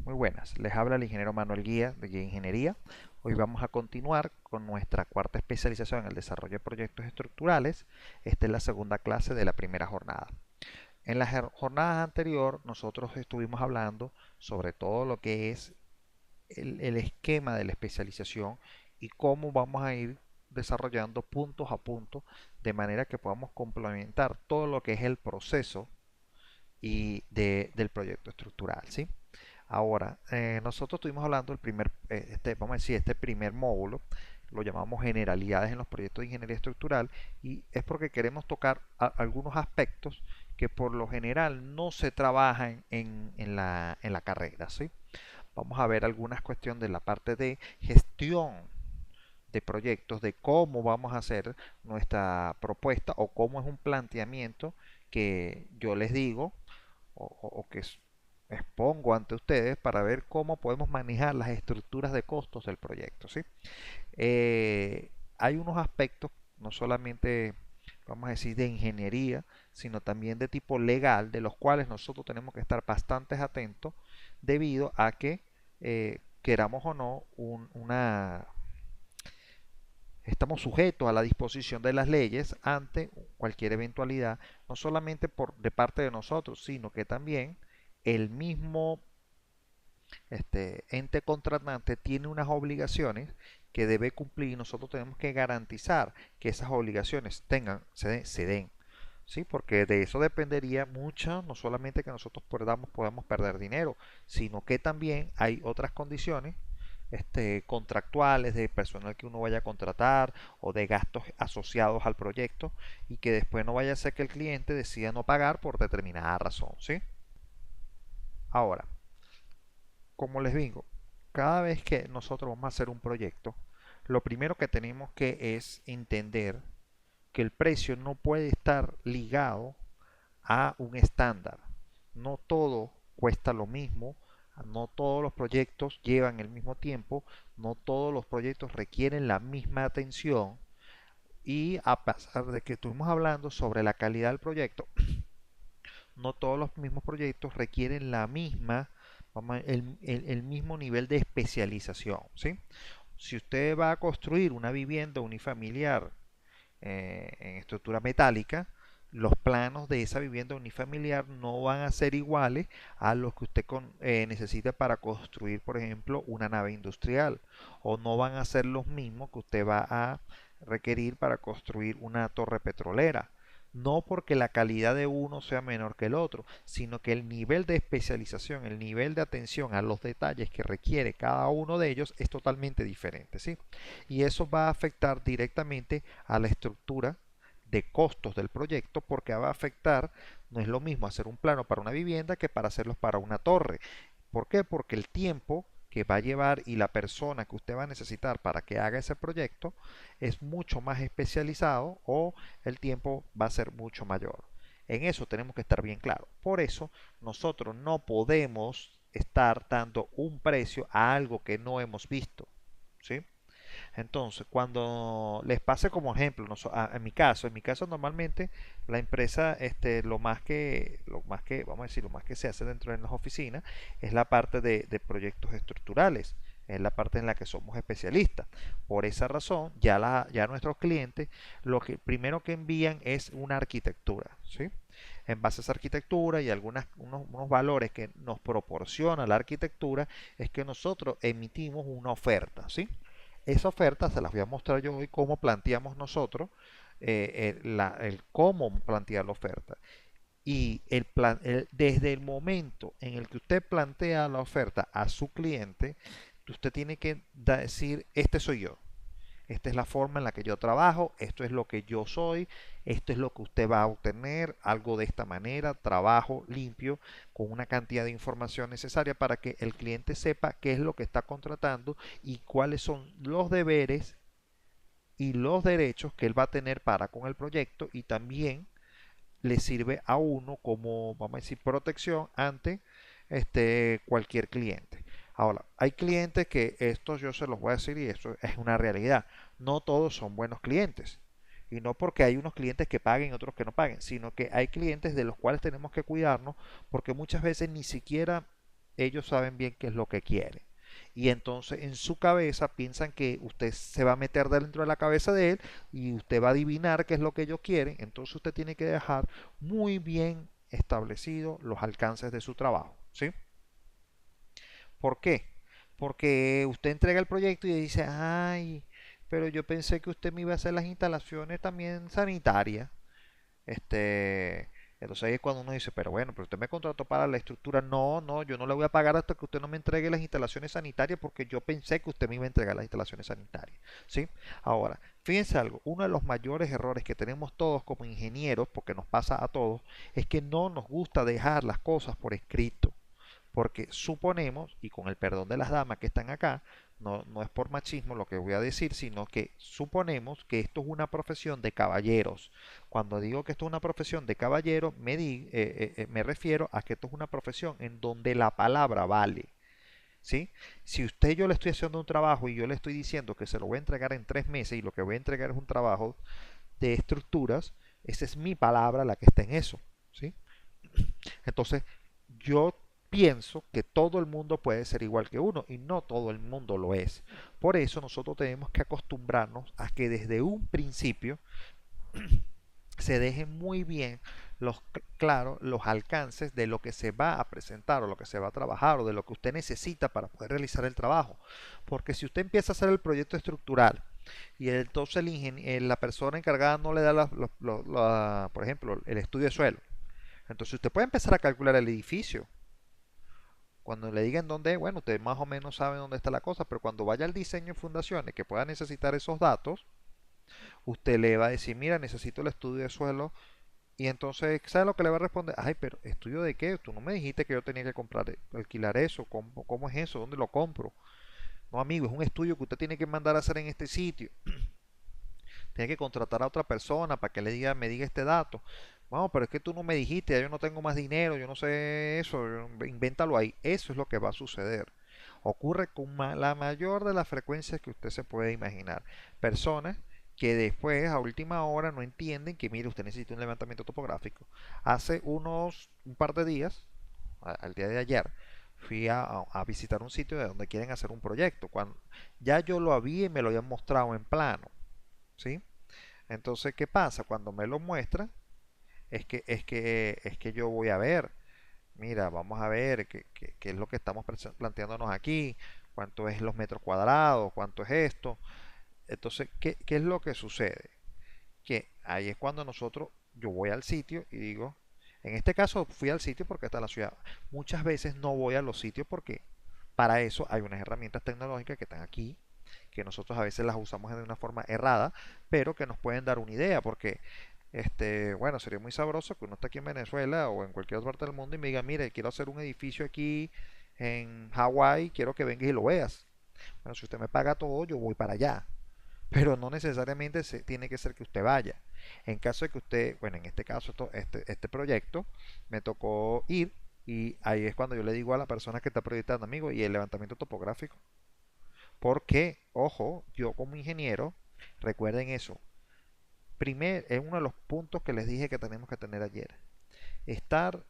Muy buenas, les habla el ingeniero Manuel Guía de Guía Ingeniería. Hoy vamos a continuar con nuestra cuarta especialización en el desarrollo de proyectos estructurales. Esta es la segunda clase de la primera jornada. En las jornadas anteriores nosotros estuvimos hablando sobre todo lo que es el esquema de la especialización y cómo vamos a ir desarrollando puntos a puntos de manera que podamos complementar todo lo que es el proceso del proyecto estructural, ¿sí? Ahora, nosotros estuvimos hablando del vamos a decir, este primer módulo, lo llamamos generalidades en los proyectos de ingeniería estructural y es porque queremos tocar algunos aspectos que por lo general no se trabajan en la carrera, ¿sí? Vamos a ver algunas cuestiones de la parte de gestión de proyectos, de cómo vamos a hacer nuestra propuesta o cómo es un planteamiento que yo les digo o que expongo ante ustedes para ver cómo podemos manejar las estructuras de costos del proyecto, ¿sí? Hay unos aspectos, no solamente, vamos a decir, de ingeniería, sino también de tipo legal, de los cuales nosotros tenemos que estar bastante atentos debido a que, queramos o no, estamos sujetos a la disposición de las leyes ante cualquier eventualidad, no solamente de parte de nosotros, sino que también el mismo ente contratante tiene unas obligaciones que debe cumplir y nosotros tenemos que garantizar que esas obligaciones se den. ¿Sí? Porque de eso dependería mucho, no solamente que nosotros podamos perder dinero, sino que también hay otras condiciones contractuales de personal que uno vaya a contratar o de gastos asociados al proyecto y que después no vaya a ser que el cliente decida no pagar por determinada razón, ¿sí? Ahora, como les digo, cada vez que nosotros vamos a hacer un proyecto, lo primero que tenemos que es entender que el precio no puede estar ligado a un estándar. No todo cuesta lo mismo, no todos los proyectos llevan el mismo tiempo, no todos los proyectos requieren la misma atención y a pesar de que estuvimos hablando sobre la calidad del proyecto, no todos los mismos proyectos requieren el mismo nivel de especialización, ¿sí? Si usted va a construir una vivienda unifamiliar en estructura metálica, los planos de esa vivienda unifamiliar no van a ser iguales a los que usted necesita para construir, por ejemplo, una nave industrial, o no van a ser los mismos que usted va a requerir para construir una torre petrolera. No porque la calidad de uno sea menor que el otro, sino que el nivel de especialización, el nivel de atención a los detalles que requiere cada uno de ellos es totalmente diferente, ¿sí? Y eso va a afectar directamente a la estructura de costos del proyecto porque va a afectar, no es lo mismo hacer un plano para una vivienda que para hacerlos para una torre. ¿Por qué? Porque el tiempo que va a llevar y la persona que usted va a necesitar para que haga ese proyecto es mucho más especializado o el tiempo va a ser mucho mayor. En eso tenemos que estar bien claros. Por eso nosotros no podemos estar dando un precio a algo que no hemos visto, ¿sí? Entonces, cuando les pase como ejemplo, en mi caso normalmente la empresa, vamos a decir, lo más que se hace dentro de las oficinas es la parte de proyectos estructurales, es la parte en la que somos especialistas. Por esa razón, ya nuestros clientes lo que primero que envían es una arquitectura, ¿sí? En base a esa arquitectura y unos valores que nos proporciona la arquitectura, es que nosotros emitimos una oferta, ¿sí? Esa oferta se las voy a mostrar yo hoy cómo planteamos nosotros, el cómo plantear la oferta. Y desde el momento en el que usted plantea la oferta a su cliente, usted tiene que decir, este soy yo. Esta es la forma en la que yo trabajo, esto es lo que yo soy, esto es lo que usted va a obtener, algo de esta manera, trabajo limpio, con una cantidad de información necesaria para que el cliente sepa qué es lo que está contratando y cuáles son los deberes y los derechos que él va a tener para con el proyecto y también le sirve a uno como, vamos a decir, protección ante cualquier cliente. Ahora, hay clientes que estos yo se los voy a decir y eso es una realidad. No todos son buenos clientes. Y no porque hay unos clientes que paguen y otros que no paguen, sino que hay clientes de los cuales tenemos que cuidarnos porque muchas veces ni siquiera ellos saben bien qué es lo que quieren. Y entonces en su cabeza piensan que usted se va a meter dentro de la cabeza de él y usted va a adivinar qué es lo que ellos quieren. Entonces usted tiene que dejar muy bien establecidos los alcances de su trabajo, ¿sí? ¿Por qué? Porque usted entrega el proyecto y dice, ay, pero yo pensé que usted me iba a hacer las instalaciones también sanitarias. Este, entonces ahí es cuando uno dice, pero bueno, pero usted me contrató para la estructura. No, no, yo no le voy a pagar hasta que usted no me entregue las instalaciones sanitarias porque yo pensé que usted me iba a entregar las instalaciones sanitarias. ¿Sí? Ahora, fíjense algo, uno de los mayores errores que tenemos todos como ingenieros, porque nos pasa a todos, es que no nos gusta dejar las cosas por escrito. Porque suponemos, y con el perdón de las damas que están acá, no es por machismo lo que voy a decir, sino que suponemos que esto es una profesión de caballeros. Cuando digo que esto es una profesión de caballeros, me refiero a que esto es una profesión en donde la palabra vale. ¿Sí? Si usted yo le estoy haciendo un trabajo y yo le estoy diciendo que se lo voy a entregar en 3 meses y lo que voy a entregar es un trabajo de estructuras, esa es mi palabra la que está en eso. ¿Sí? Entonces, yo pienso que todo el mundo puede ser igual que uno y no todo el mundo lo es. Por eso nosotros tenemos que acostumbrarnos a que desde un principio se dejen muy bien claro los alcances de lo que se va a presentar o lo que se va a trabajar o de lo que usted necesita para poder realizar el trabajo. Porque si usted empieza a hacer el proyecto estructural y entonces la persona encargada no le da, por ejemplo, el estudio de suelo, entonces usted puede empezar a calcular el edificio. Cuando le digan dónde es, bueno, usted más o menos sabe dónde está la cosa, pero cuando vaya al diseño de fundaciones que pueda necesitar esos datos, usted le va a decir, mira, necesito el estudio de suelo. Y entonces, ¿sabe lo que le va a responder? Ay, pero ¿estudio de qué? Tú no me dijiste que yo tenía que comprar, alquilar eso. ¿Cómo es eso? ¿Dónde lo compro? No, amigo, es un estudio que usted tiene que mandar a hacer en este sitio. Tiene que contratar a otra persona para que me diga este dato. Vamos, pero es que tú no me dijiste, ya yo no tengo más dinero, yo no sé eso, invéntalo ahí. Eso es lo que va a suceder. Ocurre con la mayor de las frecuencias que usted se puede imaginar. Personas que después, a última hora, no entienden que, mire, usted necesita un levantamiento topográfico. Hace un par de días, al día de ayer, fui a visitar un sitio de donde quieren hacer un proyecto. Cuando ya yo lo había y me lo habían mostrado en plano, ¿sí? Entonces, ¿qué pasa? Cuando me lo muestran, es que yo voy a ver, mira, vamos a ver qué es lo que estamos planteándonos aquí, cuánto es los metros cuadrados, cuánto es esto. Entonces, ¿qué es lo que sucede? Que ahí es cuando yo voy al sitio y digo, en este caso fui al sitio porque está en la ciudad. Muchas veces no voy a los sitios porque para eso hay unas herramientas tecnológicas que están aquí, que nosotros a veces las usamos de una forma errada, pero que nos pueden dar una idea, porque bueno, sería muy sabroso que uno esté aquí en Venezuela o en cualquier otra parte del mundo y me diga, mire, quiero hacer un edificio aquí en Hawái, quiero que vengas y lo veas. Bueno, si usted me paga todo, yo voy para allá. Pero no necesariamente tiene que ser que usted vaya. En caso de que usted, bueno, en este caso, este proyecto, me tocó ir y ahí es cuando yo le digo a la persona que está proyectando, amigo, y el levantamiento topográfico. Porque, ojo, yo como ingeniero, recuerden eso. Es uno de los puntos que les dije que tenemos que tener ayer. Estar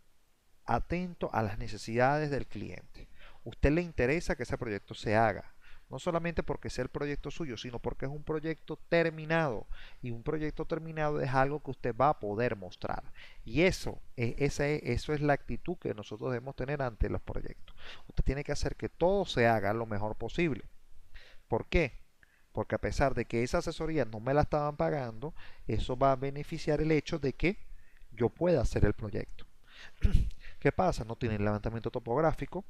atento a las necesidades del cliente. Usted le interesa que ese proyecto se haga. No solamente porque sea el proyecto suyo, sino porque es un proyecto terminado. Y un proyecto terminado es algo que usted va a poder mostrar. Y eso es la actitud que nosotros debemos tener ante los proyectos. Usted tiene que hacer que todo se haga lo mejor posible. ¿Por qué? Porque a pesar de que esa asesoría no me la estaban pagando, eso va a beneficiar el hecho de que yo pueda hacer el proyecto. ¿Qué pasa? No tiene levantamiento topográfico,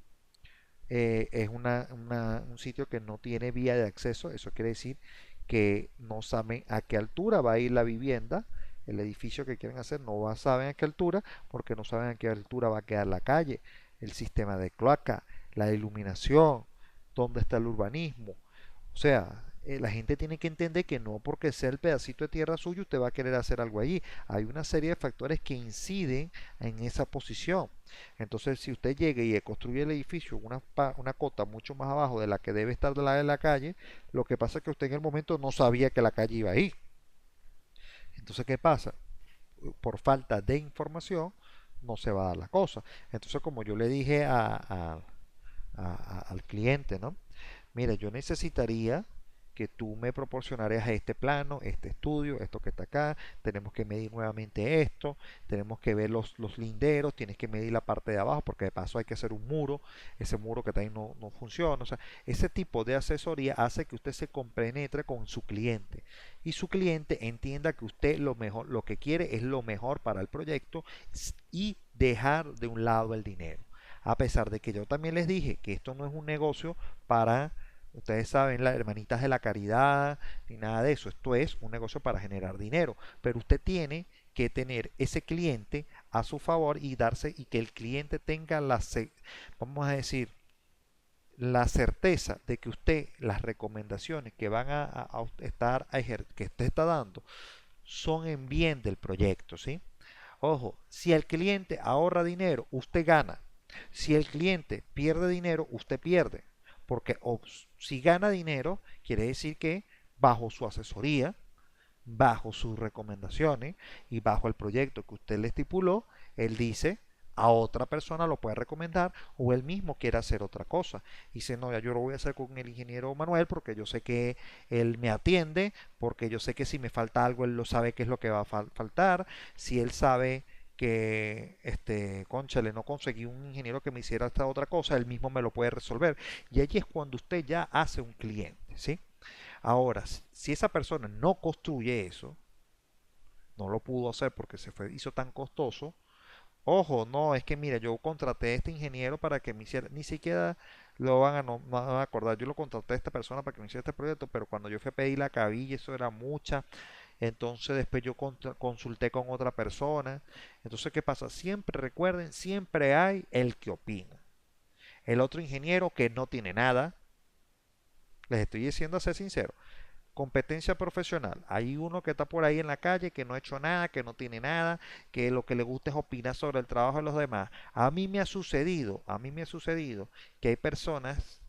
es un sitio que no tiene vía de acceso, eso quiere decir que no saben a qué altura va a ir la vivienda, el edificio que quieren hacer no saben a qué altura, porque no saben a qué altura va a quedar la calle, el sistema de cloaca, la iluminación, dónde está el urbanismo, o sea, la gente tiene que entender que no porque sea el pedacito de tierra suyo usted va a querer hacer algo allí. Hay una serie de factores que inciden en esa posición. Entonces, si usted llega y construye el edificio en una cota mucho más abajo de la que debe estar de la de la calle, lo que pasa es que usted en el momento no sabía que la calle iba ahí. Entonces, ¿qué pasa? Por falta de información no se va a dar la cosa. Entonces, como yo le dije al cliente, ¿no? Mira, yo necesitaría que tú me proporcionaras este plano, este estudio, esto que está acá, tenemos que medir nuevamente esto, tenemos que ver los linderos, tienes que medir la parte de abajo, porque de paso hay que hacer un muro, ese muro que también no funciona, o sea, ese tipo de asesoría hace que usted se compenetre con su cliente y su cliente entienda que usted lo mejor, lo que quiere es lo mejor para el proyecto y dejar de un lado el dinero. A pesar de que yo también les dije que esto no es un negocio para, ustedes saben, las hermanitas de la caridad, ni nada de eso. Esto es un negocio para generar dinero. Pero usted tiene que tener ese cliente a su favor y darse y que el cliente tenga vamos a decir, la certeza de que usted las recomendaciones que van a estar que usted está dando son en bien del proyecto, ¿sí? Ojo, si el cliente ahorra dinero, usted gana. Si el cliente pierde dinero, usted pierde. Porque si gana dinero, quiere decir que bajo su asesoría, bajo sus recomendaciones y bajo el proyecto que usted le estipuló, él dice, a otra persona lo puede recomendar o él mismo quiere hacer otra cosa. Y dice, no, ya yo lo voy a hacer con el ingeniero Manuel porque yo sé que él me atiende, porque yo sé que si me falta algo, él lo sabe qué es lo que va a faltar, si él sabe que cónchale, no conseguí un ingeniero que me hiciera esta otra cosa, él mismo me lo puede resolver. Y allí es cuando usted ya hace un cliente, ¿sí? Ahora, si esa persona no construye eso, no lo pudo hacer porque hizo tan costoso. Ojo, no, es que mira, yo contraté a este ingeniero para que me hiciera, ni siquiera lo van a, no van a acordar, yo lo contraté a esta persona para que me hiciera este proyecto, pero cuando yo fui a pedir la cabilla, eso era mucha, entonces después yo consulté con otra persona, entonces ¿qué pasa? Siempre recuerden, siempre hay el que opina, el otro ingeniero que no tiene nada, les estoy diciendo a ser sincero, competencia profesional. Hay uno que está por ahí en la calle que no ha hecho nada, que no tiene nada, que lo que le gusta es opinar sobre el trabajo de los demás. A mí me ha sucedido que hay personas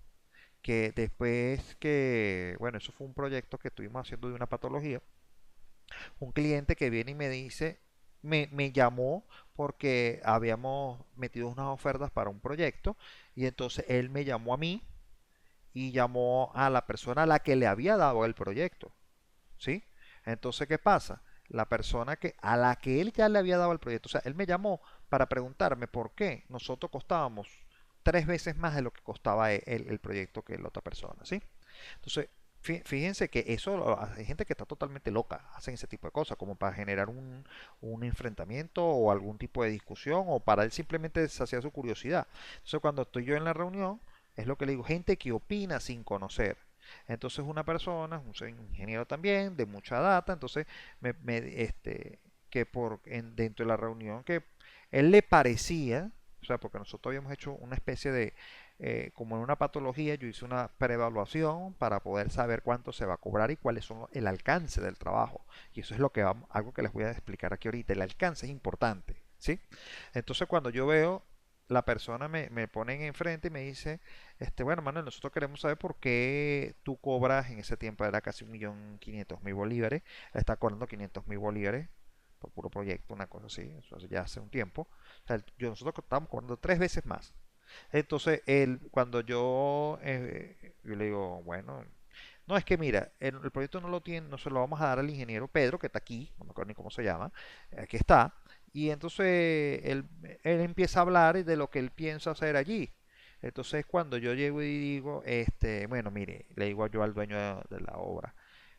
que después que, bueno, eso fue un proyecto que estuvimos haciendo de una patología, un cliente que viene y me dice, me llamó porque habíamos metido unas ofertas para un proyecto y entonces él me llamó a mí y llamó a la persona a la que le había dado el proyecto. ¿Sí? Entonces, ¿qué pasa? La persona a la que él ya le había dado el proyecto, o sea, él me llamó para preguntarme por qué nosotros costábamos 3 veces más de lo que costaba el proyecto que la otra persona, ¿sí? Entonces, fíjense que eso, hay gente que está totalmente loca, hacen ese tipo de cosas, como para generar un enfrentamiento o algún tipo de discusión o para él simplemente saciar su curiosidad. Entonces, cuando estoy yo en la reunión, es lo que le digo, gente que opina sin conocer. Entonces una persona, un ingeniero también, de mucha data, entonces que dentro de la reunión que él le parecía, o sea, porque nosotros habíamos hecho una especie de, como en una patología, yo hice una preevaluación para poder saber cuánto se va a cobrar y cuáles son el alcance del trabajo. Y eso es algo que les voy a explicar aquí ahorita. El alcance es importante, ¿sí? Entonces cuando yo veo la persona me ponen enfrente y me dice, bueno, Manuel, nosotros queremos saber por qué tú cobras, en ese tiempo era casi 1.500.000 bolívares, está cobrando 500.000 bolívares por puro proyecto, una cosa así, eso ya hace un tiempo. O sea, nosotros estábamos cobrando 3 veces más. Entonces, cuando yo le digo, bueno, no es que mira, el proyecto no lo tiene, no se lo vamos a dar al ingeniero Pedro, que está aquí, no me acuerdo ni cómo se llama, aquí está, y entonces él empieza a hablar de lo que él piensa hacer allí. Entonces cuando yo llego y digo, bueno, mire, le digo yo al dueño de la obra,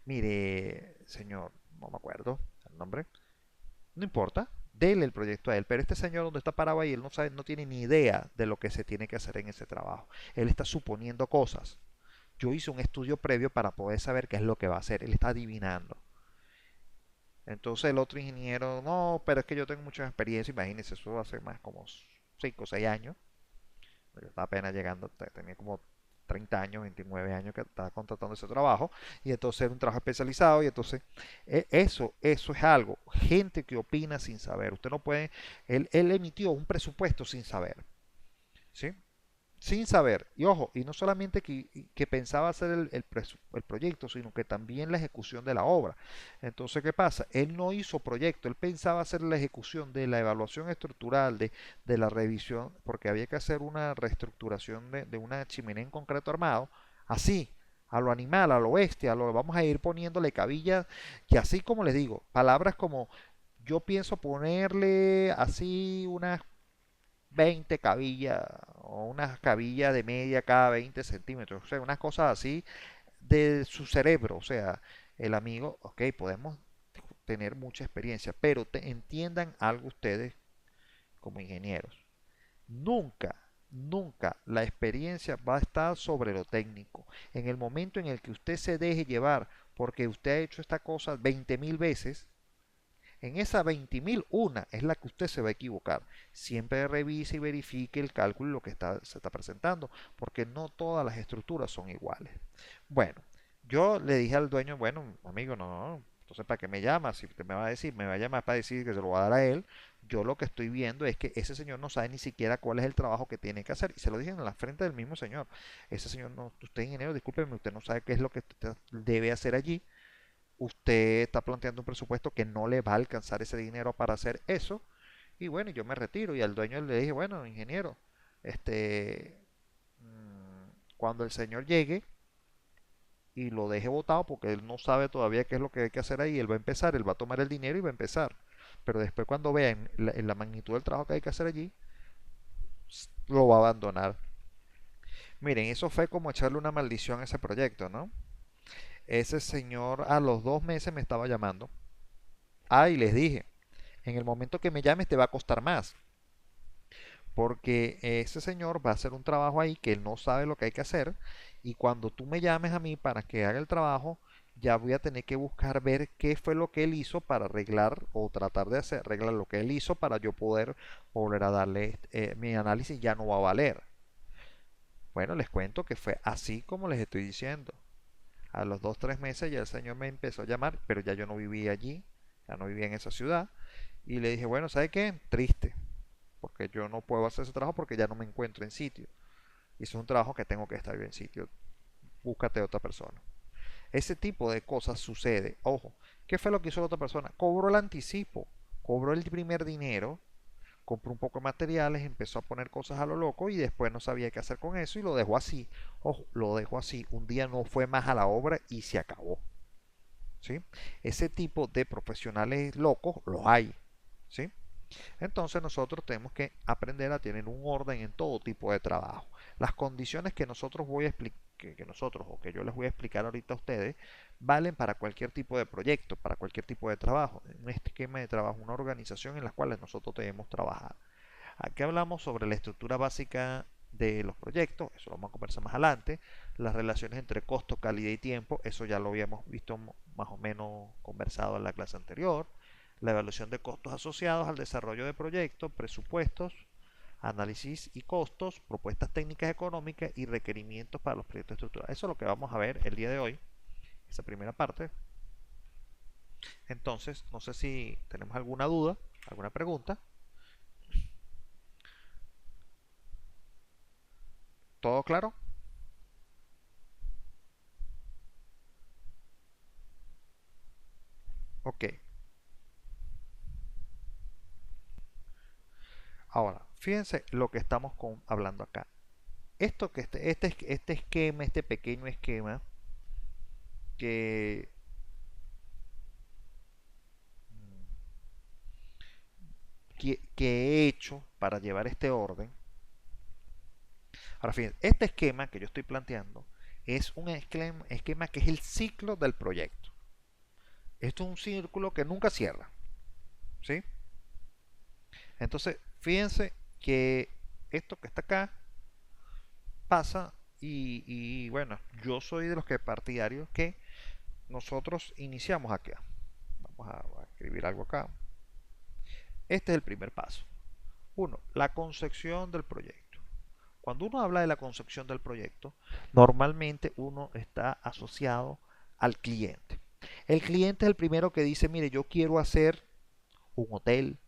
mire, señor, no me acuerdo el nombre, no importa, dele el proyecto a él, pero este señor donde está parado ahí, él no sabe, no tiene ni idea de lo que se tiene que hacer en ese trabajo. Él está suponiendo cosas. Yo hice un estudio previo para poder saber qué es lo que va a hacer. Él está adivinando. Entonces el otro ingeniero, no, pero es que yo tengo mucha experiencia, imagínense, eso hace más como 5 o 6 años. Yo estaba apenas llegando, tenía como 30 años, 29 años que estaba contratando ese trabajo y entonces era un trabajo especializado y entonces eso es algo, gente que opina sin saber, usted no puede, él emitió un presupuesto sin saber, ¿sí? sin saber. Y ojo, y no solamente que pensaba hacer el proyecto, sino que también la ejecución de la obra. Entonces, ¿qué pasa? Él no hizo proyecto, él pensaba hacer la ejecución de la evaluación estructural, de la revisión, porque había que hacer una reestructuración de una chimenea en concreto armado, así, a lo animal, a lo bestia, a lo vamos a ir poniéndole cabillas, que así como les digo, palabras como yo pienso ponerle así unas 20 cabillas o unas cabillas de media cada 20 centímetros, o sea, unas cosas así de su cerebro, o sea, el amigo, ok, podemos tener mucha experiencia, pero entiendan algo ustedes como ingenieros, nunca, nunca la experiencia va a estar sobre lo técnico. En el momento en el que usted se deje llevar porque usted ha hecho esta cosa 20.000 veces, en esa 20.000, una es la que usted se va a equivocar. Siempre revise y verifique el cálculo y lo que se está presentando, porque no todas las estructuras son iguales. Bueno, yo le dije al dueño, bueno, amigo, no, entonces ¿para qué me llama? Si usted me va a decir, me va a llamar para decir que se lo va a dar a él, yo lo que estoy viendo es que ese señor no sabe ni siquiera cuál es el trabajo que tiene que hacer. Y se lo dije en la frente del mismo señor. Ese señor, no, usted ingeniero, discúlpeme, usted no sabe qué es lo que usted debe hacer allí. Usted está planteando un presupuesto que no le va a alcanzar ese dinero para hacer eso. Y bueno, yo me retiro y al dueño le dije, bueno, ingeniero, este, cuando el señor llegue y lo deje votado porque él no sabe todavía qué es lo que hay que hacer ahí, él va a empezar, él va a tomar el dinero y va a empezar. Pero después cuando vea en la magnitud del trabajo que hay que hacer allí, lo va a abandonar. Miren, eso fue como echarle una maldición a ese proyecto, ¿no? Ese señor a los 2 meses me estaba llamando. Ah, y les dije, en el momento que me llames te va a costar más, porque ese señor va a hacer un trabajo ahí que él no sabe lo que hay que hacer y cuando tú me llames a mí para que haga el trabajo, ya voy a tener que buscar ver qué fue lo que él hizo para arreglar o tratar de hacer arreglar lo que él hizo para yo poder volver a darle mi análisis ya no va a valer. Bueno, les cuento que fue así como les estoy diciendo. A los 2, 3 meses ya el señor me empezó a llamar, pero ya yo no vivía allí, ya no vivía en esa ciudad. Y le dije, bueno, ¿sabe qué? Triste, porque yo no puedo hacer ese trabajo porque ya no me encuentro en sitio. Y es un trabajo que tengo que estar yo en sitio. Búscate otra persona. Ese tipo de cosas sucede. Ojo, ¿qué fue lo que hizo la otra persona? Cobró el anticipo, cobró el primer dinero, compró un poco de materiales, empezó a poner cosas a lo loco y después no sabía qué hacer con eso y lo dejó así. Ojo, lo dejó así. Un día no fue más a la obra y se acabó. ¿Sí? Ese tipo de profesionales locos los hay. ¿Sí? Entonces nosotros tenemos que aprender a tener un orden en todo tipo de trabajo. Las condiciones que nosotros voy a explicar, que nosotros o que yo les voy a explicar ahorita a ustedes, valen para cualquier tipo de proyecto, para cualquier tipo de trabajo, un esquema de trabajo, una organización en la cual nosotros debemos trabajar. Aquí hablamos sobre la estructura básica de los proyectos, eso lo vamos a conversar más adelante, las relaciones entre costo, calidad y tiempo, eso ya lo habíamos visto más o menos conversado en la clase anterior, la evaluación de costos asociados al desarrollo de proyectos, presupuestos, análisis y costos, propuestas técnicas económicas y requerimientos para los proyectos estructurales. Eso es lo que vamos a ver el día de hoy, esa primera parte. Entonces, no sé si tenemos alguna duda, alguna pregunta. ¿Todo claro? Ok. Ahora, fíjense lo que estamos hablando acá. Esto que este esquema, este pequeño esquema que, que he hecho para llevar este orden. Ahora, fíjense, este esquema que yo estoy planteando es un esquema que es el ciclo del proyecto. Esto es un círculo que nunca cierra, ¿sí? Entonces, fíjense que esto que está acá pasa y bueno, yo soy de los que partidarios que nosotros iniciamos acá. Vamos a escribir algo acá. Este es el primer paso. Uno, la concepción del proyecto. Cuando uno habla de la concepción del proyecto, normalmente uno está asociado al cliente. El cliente es el primero que dice, mire, yo quiero hacer un hotel,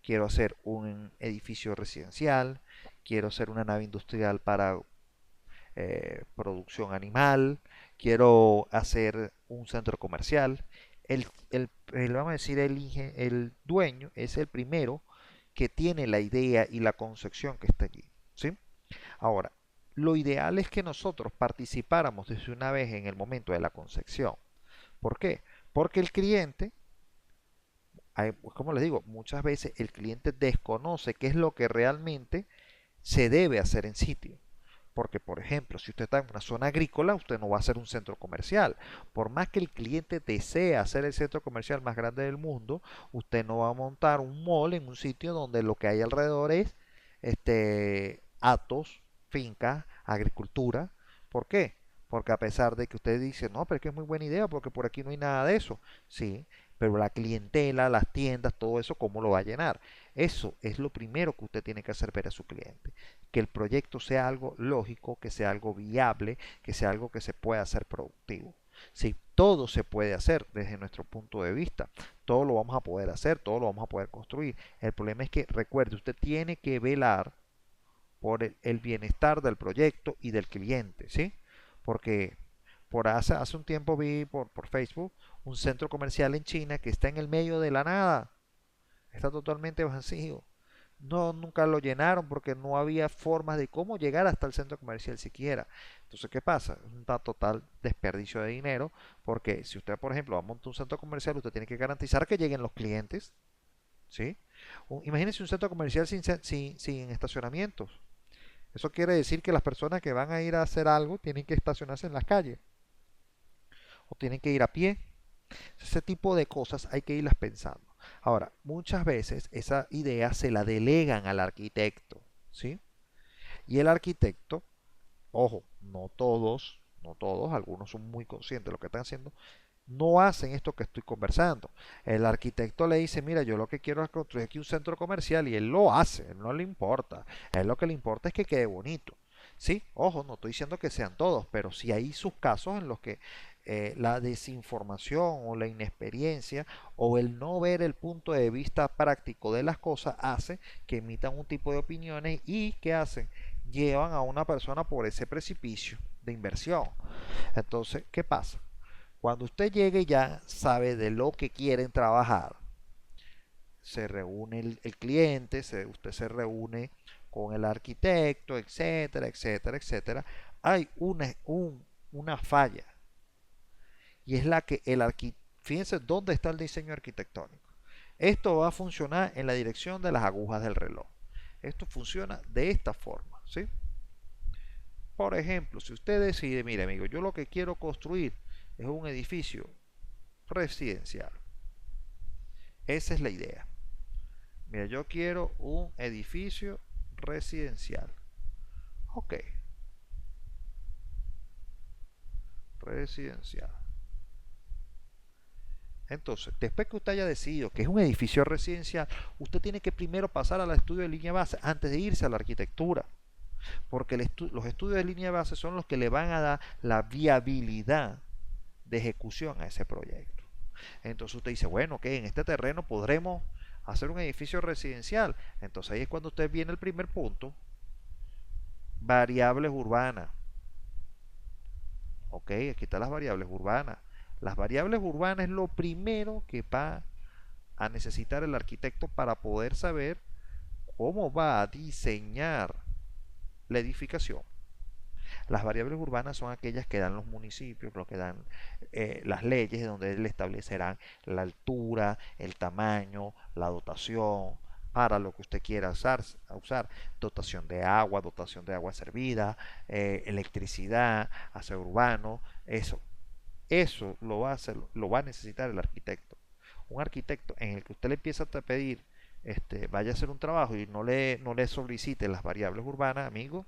quiero hacer un edificio residencial, quiero hacer una nave industrial para producción animal, quiero hacer un centro comercial. Vamos a decir, el dueño es el primero que tiene la idea y la concepción que está allí. ¿Sí? Ahora, lo ideal es que nosotros participáramos desde una vez en el momento de la concepción. ¿Por qué? Porque el cliente, pues como les digo, muchas veces el cliente desconoce qué es lo que realmente se debe hacer en sitio. Porque, por ejemplo, si usted está en una zona agrícola, usted no va a hacer un centro comercial. Por más que el cliente desee hacer el centro comercial más grande del mundo, usted no va a montar un mall en un sitio donde lo que hay alrededor es hatos, fincas, agricultura. ¿Por qué? Porque a pesar de que usted dice, no, pero es que es muy buena idea porque por aquí no hay nada de eso. Sí, pero la clientela, las tiendas, todo eso, ¿cómo lo va a llenar? Eso es lo primero que usted tiene que hacer ver a su cliente. Que el proyecto sea algo lógico, que sea algo viable, que sea algo que se pueda hacer productivo. Sí, todo se puede hacer desde nuestro punto de vista. Todo lo vamos a poder hacer, todo lo vamos a poder construir. El problema es que, recuerde, usted tiene que velar por el bienestar del proyecto y del cliente, ¿sí? Porque hace un tiempo vi por Facebook un centro comercial en China que está en el medio de la nada, está totalmente vacío. No, nunca lo llenaron porque no había formas de cómo llegar hasta el centro comercial siquiera. Entonces, ¿qué pasa? Es un total desperdicio de dinero porque si usted, por ejemplo, va a montar un centro comercial, usted tiene que garantizar que lleguen los clientes, ¿sí? Imagínense un centro comercial sin estacionamientos. Eso quiere decir que las personas que van a ir a hacer algo tienen que estacionarse en las calles o tienen que ir a pie. Ese tipo de cosas hay que irlas pensando. Ahora, muchas veces esa idea se la delegan al arquitecto, ¿sí? Y el arquitecto, ojo, no todos, algunos son muy conscientes de lo que están haciendo, no hacen esto que estoy conversando. El arquitecto le dice, mira, yo lo que quiero es construir aquí un centro comercial y él lo hace, él no le importa. A él lo que le importa es que quede bonito. Sí, ojo, no estoy diciendo que sean todos, pero sí hay sus casos en los que la desinformación o la inexperiencia o el no ver el punto de vista práctico de las cosas hace que emitan un tipo de opiniones y que hacen, llevan a una persona por ese precipicio de inversión. Entonces, ¿qué pasa? Cuando usted llegue ya sabe de lo que quieren trabajar. Se reúne el cliente, usted se reúne con el arquitecto, etcétera, etcétera, etcétera. Hay una falla y es la que fíjense dónde está el diseño arquitectónico. Esto va a funcionar en la dirección de las agujas del reloj. Esto funciona de esta forma, ¿sí? Por ejemplo, si usted decide, mire amigo, yo lo que quiero construir es un edificio residencial. Esa es la idea. Mira, yo quiero un edificio residencial. Ok, residencial. Entonces, después que usted haya decidido que es un edificio residencial, usted tiene que primero pasar al estudio de línea base antes de irse a la arquitectura. Porque los estudios de línea base son los que le van a dar la viabilidad de ejecución a ese proyecto. Entonces usted dice, bueno, que en este terreno podremos hacer un edificio residencial. Entonces ahí es cuando usted viene el primer punto, variables urbanas. Ok, aquí están las variables urbanas. Las variables urbanas es lo primero que va a necesitar el arquitecto para poder saber cómo va a diseñar la edificación. Las variables urbanas son aquellas que dan los municipios, lo que dan las leyes, donde le establecerán la altura, el tamaño, la dotación, para lo que usted quiera usar dotación de agua servida, electricidad, aseo urbano, eso lo va a necesitar el arquitecto. Un arquitecto en el que usted le empieza a pedir, vaya a hacer un trabajo y no le solicite las variables urbanas, amigo,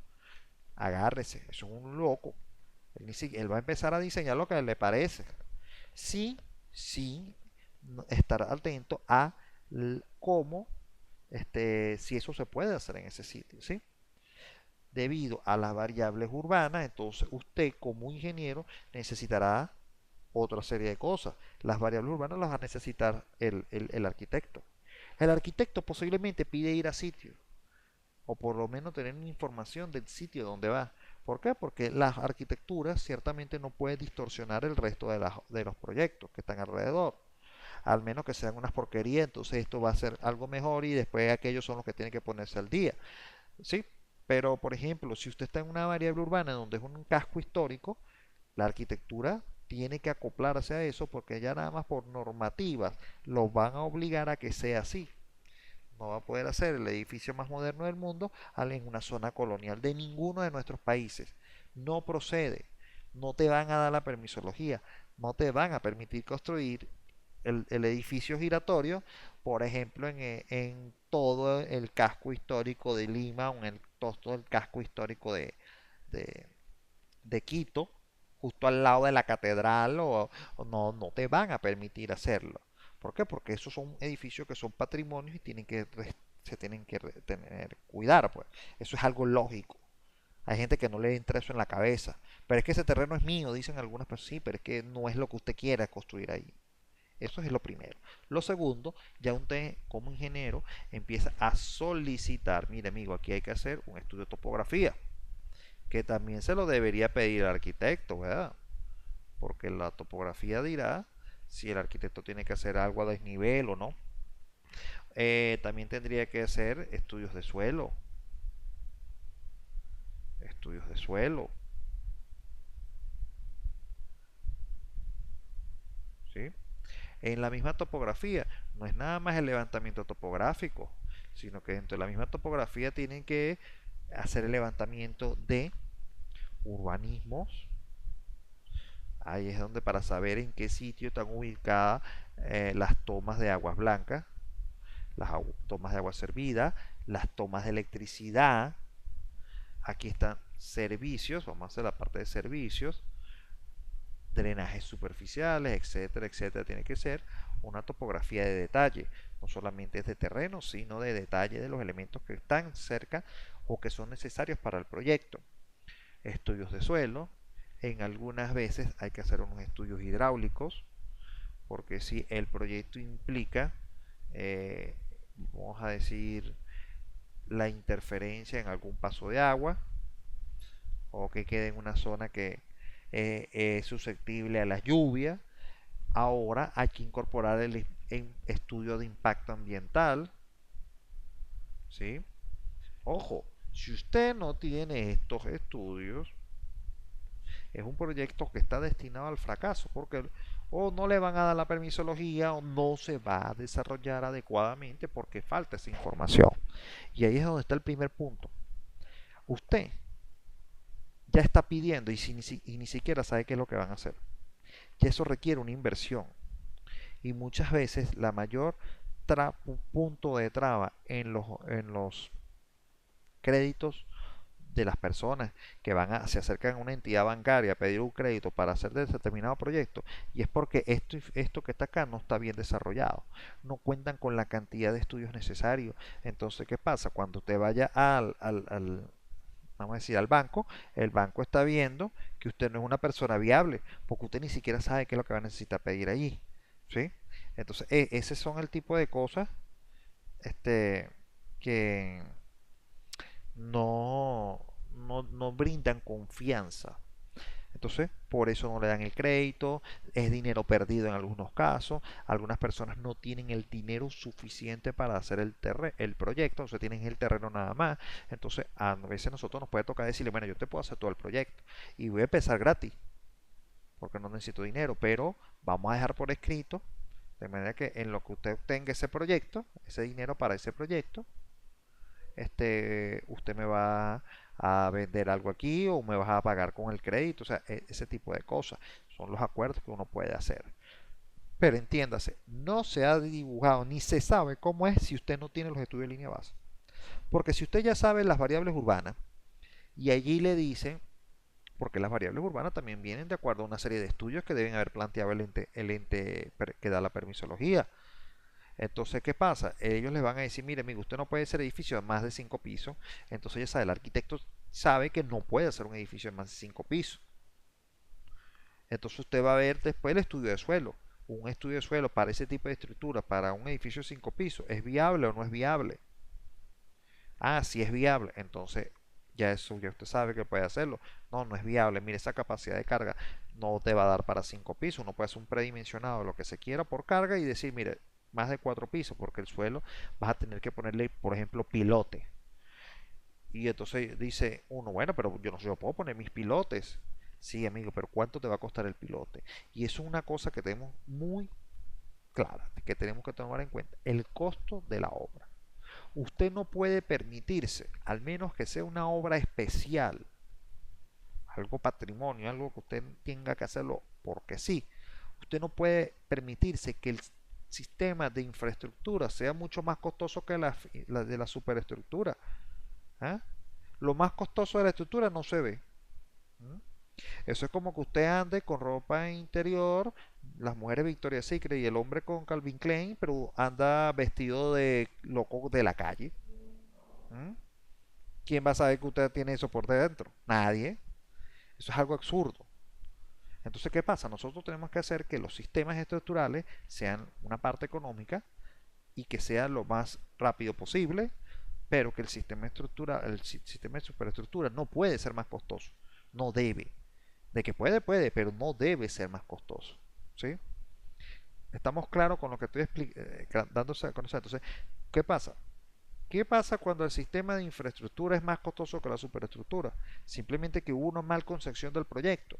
agárrese, eso es un loco. Él va a empezar a diseñar lo que le parece. Sí, sí, estar atento a cómo, si eso se puede hacer en ese sitio, ¿sí? Debido a las variables urbanas, entonces usted como ingeniero necesitará otra serie de cosas. Las variables urbanas las va a necesitar el arquitecto. El arquitecto posiblemente pide ir a sitio, o por lo menos tener información del sitio donde va. ¿Por qué? Porque la arquitectura ciertamente no puede distorsionar el resto de los proyectos que están alrededor. Al menos que sean unas porquerías, entonces esto va a ser algo mejor y después aquellos son los que tienen que ponerse al día. ¿Sí? Pero, por ejemplo, si usted está en una variable urbana donde es un casco histórico, la arquitectura tiene que acoplarse a eso porque ya nada más por normativas los van a obligar a que sea así. No va a poder hacer el edificio más moderno del mundo en una zona colonial de ninguno de nuestros países. No procede. No te van a dar la permisología. No te van a permitir construir el edificio giratorio, por ejemplo, en todo el casco histórico de Lima o en todo el casco histórico de, de Quito, justo al lado de la catedral, o no, no te van a permitir hacerlo. ¿Por qué? Porque esos son edificios que son patrimonios y se tienen que cuidar, pues. Eso es algo lógico. Hay gente que no le entra eso en la cabeza. Pero es que ese terreno es mío, dicen algunas personas. Sí, pero es que no es lo que usted quiera construir ahí. Eso es lo primero. Lo segundo, ya usted como ingeniero empieza a solicitar, mire amigo, aquí hay que hacer un estudio de topografía, que también se lo debería pedir al arquitecto, ¿verdad? Porque la topografía dirá si el arquitecto tiene que hacer algo a desnivel o no. También tendría que hacer estudios de suelo, estudios de suelo, ¿sí? En la misma topografía, no es nada más el levantamiento topográfico, sino que dentro de la misma topografía tienen que hacer el levantamiento de urbanismos. Ahí es donde para saber en qué sitio están ubicadas las tomas de aguas blancas, las tomas de agua servida, las tomas de electricidad. Aquí están servicios, vamos a hacer la parte de servicios, drenajes superficiales, etcétera, etcétera. Tiene que ser una topografía de detalle, no solamente es de terreno, sino de detalle de los elementos que están cerca o que son necesarios para el proyecto. Estudios de suelo, en algunas veces hay que hacer unos estudios hidráulicos, porque si el proyecto implica, eh, vamos a decir, la interferencia en algún paso de agua, o que quede en una zona que es susceptible a la lluvia, ahora hay que incorporar el estudio de impacto ambiental, ¿sí? Ojo, si usted no tiene estos estudios, es un proyecto que está destinado al fracaso, porque o no le van a dar la permisología o no se va a desarrollar adecuadamente porque falta esa información. Y ahí es donde está el primer punto. Usted ya está pidiendo y ni siquiera sabe qué es lo que van a hacer. Y eso requiere una inversión. Y muchas veces la mayor punto de traba en los créditos de las personas que se acercan a una entidad bancaria a pedir un crédito para hacer determinado proyecto, y es porque esto que está acá no está bien desarrollado, no cuentan con la cantidad de estudios necesarios. Entonces, ¿qué pasa? Cuando usted vaya vamos a decir, al banco, el banco está viendo que usted no es una persona viable, porque usted ni siquiera sabe qué es lo que va a necesitar pedir allí, ¿sí? Entonces, ese son el tipo de cosas este, que no brindan confianza. Entonces, por eso no le dan el crédito, es dinero perdido en algunos casos, algunas personas no tienen el dinero suficiente para hacer el proyecto, o sea, tienen el terreno nada más. Entonces, a veces nosotros nos puede tocar decirle, bueno, yo te puedo hacer todo el proyecto y voy a empezar gratis, porque no necesito dinero, pero vamos a dejar por escrito, de manera que en lo que usted tenga ese proyecto, ese dinero para ese proyecto, usted me va a vender algo aquí o me vas a pagar con el crédito, o sea, ese tipo de cosas son los acuerdos que uno puede hacer. Pero entiéndase, no se ha dibujado ni se sabe cómo es si usted no tiene los estudios de línea base. Porque si usted ya sabe las variables urbanas y allí le dicen, porque las variables urbanas también vienen de acuerdo a una serie de estudios que deben haber planteado el ente que da la permisología. Entonces, ¿qué pasa? Ellos les van a decir, mire, amigo, usted no puede hacer edificio de más de 5 pisos. Entonces ya sabe, el arquitecto sabe que no puede hacer un edificio de más de 5 pisos. Entonces usted va a ver después el estudio de suelo. un estudio de suelo para ese tipo de estructura, para un edificio de 5 pisos, ¿es viable o no es viable? Ah, sí es viable, entonces ya eso ya usted sabe que puede hacerlo. No, no es viable. Mire, esa capacidad de carga no te va a dar para 5 pisos. Uno puede hacer un predimensionado de lo que se quiera por carga y decir, mire, más de 4 pisos, porque el suelo vas a tener que ponerle, por ejemplo, pilote. Y entonces dice uno, bueno, pero yo no sé, yo puedo poner mis pilotes. Sí, amigo, pero ¿cuánto te va a costar el pilote? Y eso es una cosa que tenemos muy clara, que tenemos que tomar en cuenta, el costo de la obra. Usted no puede permitirse, al menos que sea una obra especial, algo patrimonio, algo que usted tenga que hacerlo porque sí. Usted no puede permitirse que el sistema de infraestructura sea mucho más costoso que la de la superestructura. ¿Ah? Lo más costoso de la estructura no se ve. ¿Mm? Eso es como que usted ande con ropa interior, las mujeres Victoria's Secret y el hombre con Calvin Klein, pero anda vestido de loco de la calle. ¿Mm? ¿Quién va a saber que usted tiene eso por dentro? Nadie. Eso es algo absurdo. Entonces, ¿qué pasa? Nosotros tenemos que hacer que los sistemas estructurales sean una parte económica y que sea lo más rápido posible, pero que el sistema estructura, el sistema de superestructura no puede ser más costoso. No debe. De que puede, puede, pero no debe ser más costoso. ¿Sí? Estamos claros con lo que estoy dándose a conocer. Entonces, ¿qué pasa? ¿Qué pasa cuando el sistema de infraestructura es más costoso que la superestructura? Simplemente que hubo una mal concepción del proyecto,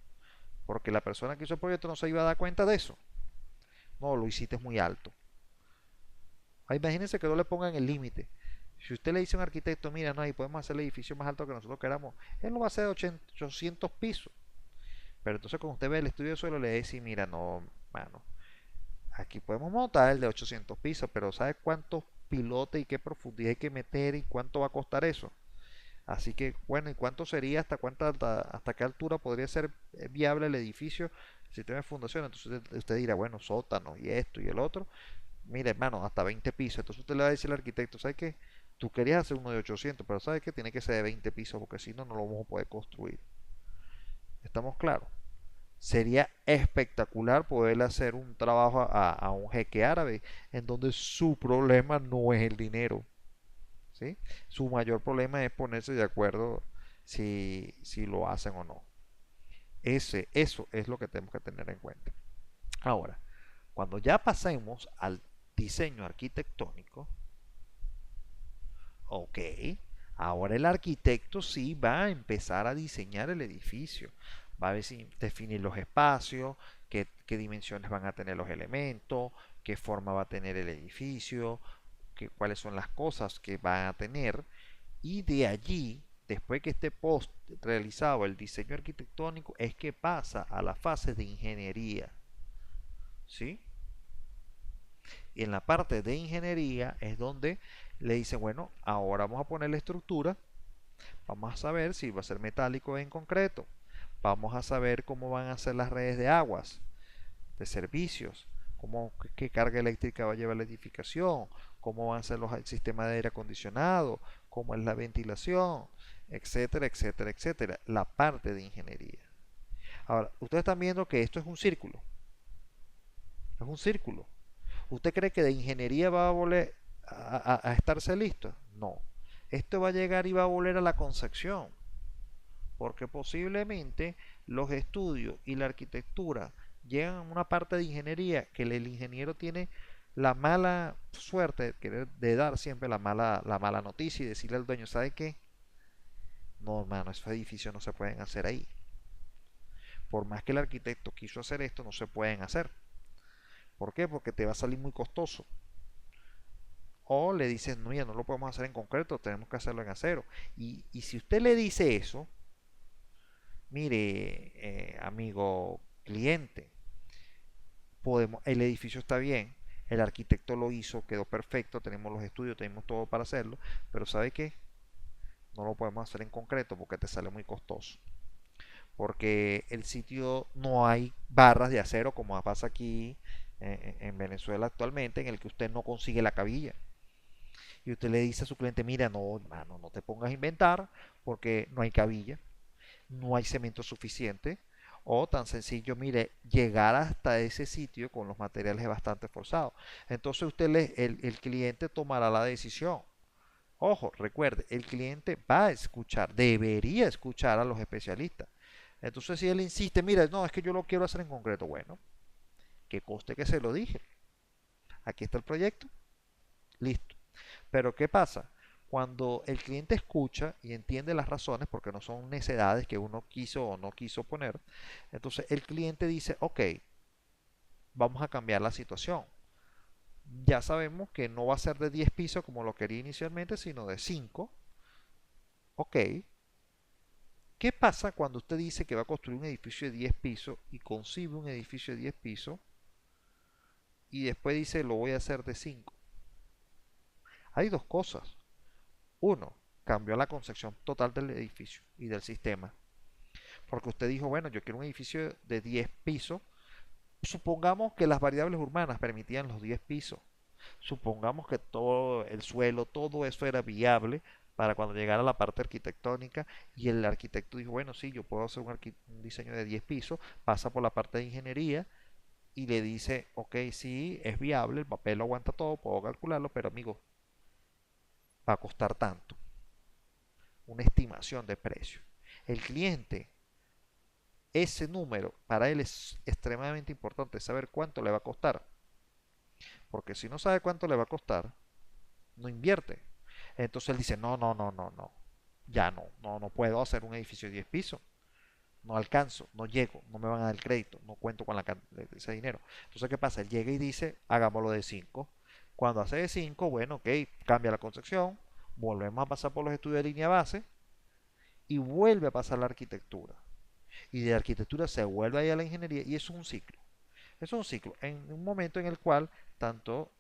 porque la persona que hizo el proyecto no se iba a dar cuenta de eso. No, lo hiciste muy alto. Imagínense que no le pongan el límite. Si usted le dice a un arquitecto, mira, no, ahí podemos hacer el edificio más alto que nosotros queramos, él lo va a hacer de 800 pisos. Pero entonces cuando usted ve el estudio de suelo, le dice, mira, no, mano, aquí podemos montar el de 800 pisos, pero ¿sabes cuántos pilotes y qué profundidad hay que meter y cuánto va a costar eso? Así que, bueno, ¿y cuánto sería, hasta qué altura podría ser viable el edificio, el sistema de fundación? Entonces usted dirá, bueno, sótano y esto y el otro. Mire, hermano, hasta 20 pisos. Entonces usted le va a decir al arquitecto, ¿sabes qué? Tú querías hacer uno de 800, pero ¿sabes qué? Tiene que ser de 20 pisos porque si no, no lo vamos a poder construir. ¿Estamos claros? Sería espectacular poder hacer un trabajo a un jeque árabe en donde su problema no es el dinero, ¿sí? Su mayor problema es ponerse de acuerdo si lo hacen o no. Eso es lo que tenemos que tener en cuenta. Ahora, cuando ya pasemos al diseño arquitectónico, ok, ahora el arquitecto sí va a empezar a diseñar el edificio. Va a definir los espacios, qué dimensiones van a tener los elementos, qué forma va a tener el edificio, cuáles son las cosas que van a tener. Y de allí, después que esté realizado el diseño arquitectónico, es que pasa a la fase de ingeniería. ¿Sí? Y en la parte de ingeniería es donde le dicen, bueno, ahora vamos a poner la estructura, vamos a saber si va a ser metálico en concreto, vamos a saber cómo van a ser las redes de aguas, de servicios, qué carga eléctrica va a llevar la edificación, cómo van a ser el sistema de aire acondicionado, cómo es la ventilación, etcétera, etcétera, etcétera. La parte de ingeniería. Ahora, ustedes están viendo que esto es un círculo. Es un círculo. ¿Usted cree que de ingeniería va a volver a estarse listo? No. Esto va a llegar y va a volver a la concepción. Porque posiblemente los estudios y la arquitectura llegan a una parte de ingeniería que el ingeniero tiene la mala suerte de dar siempre la mala noticia y decirle al dueño, ¿sabe qué? No, hermano, esos edificios no se pueden hacer ahí. Por más que el arquitecto quiso hacer esto, no se pueden hacer. ¿Por qué? Porque te va a salir muy costoso. O le dicen, no, ya no lo podemos hacer en concreto, tenemos que hacerlo en acero. Y si usted le dice eso, mire, amigo cliente, el edificio está bien, el arquitecto lo hizo, quedó perfecto, tenemos los estudios, tenemos todo para hacerlo, pero ¿sabe qué? No lo podemos hacer en concreto porque te sale muy costoso. Porque el sitio no hay barras de acero como pasa aquí en Venezuela actualmente, en el que usted no consigue la cabilla. Y usted le dice a su cliente, mira, no, hermano, no te pongas a inventar porque no hay cabilla, no hay cemento suficiente, O tan sencillo, mire, llegar hasta ese sitio con los materiales es bastante forzado. Entonces el cliente tomará la decisión. Ojo, recuerde, el cliente va a escuchar, debería escuchar a los especialistas. Entonces, si él insiste, mira, no, es que yo lo quiero hacer en concreto, bueno, que coste que se lo dije. Aquí está el proyecto, listo. Pero ¿qué pasa? Cuando el cliente escucha y entiende las razones, porque no son necedades que uno quiso o no quiso poner, entonces el cliente dice, ok, vamos a cambiar la situación. Ya sabemos que no va a ser de 10 pisos como lo quería inicialmente, sino de 5. Ok, ¿qué pasa cuando usted dice que va a construir un edificio de 10 pisos y concibe un edificio de 10 pisos y después dice lo voy a hacer de 5? Hay dos cosas. Uno, cambió la concepción total del edificio y del sistema. Porque usted dijo, bueno, yo quiero un edificio de 10 pisos. Supongamos que las variables urbanas permitían los 10 pisos. Supongamos que todo el suelo, todo eso era viable para cuando llegara la parte arquitectónica y el arquitecto dijo, bueno, sí, yo puedo hacer un diseño de 10 pisos, pasa por la parte de ingeniería y le dice, ok, sí, es viable, el papel lo aguanta todo, puedo calcularlo, pero amigo, va a costar tanto. Una estimación de precio. El cliente, ese número, para él es extremadamente importante saber cuánto le va a costar. Porque si no sabe cuánto le va a costar, no invierte. Entonces él dice, no, no, no, no, no. Ya no puedo hacer un edificio de 10 pisos. No alcanzo, no llego, no me van a dar el crédito, no cuento con ese dinero. Entonces, ¿qué pasa? Él llega y dice, hagámoslo de 5. Cuando hace de 5, bueno, ok, cambia la concepción, volvemos a pasar por los estudios de línea base y vuelve a pasar la arquitectura. Y de arquitectura se vuelve ahí a la ingeniería y eso es un ciclo. Es un ciclo, en un momento en el cual tanto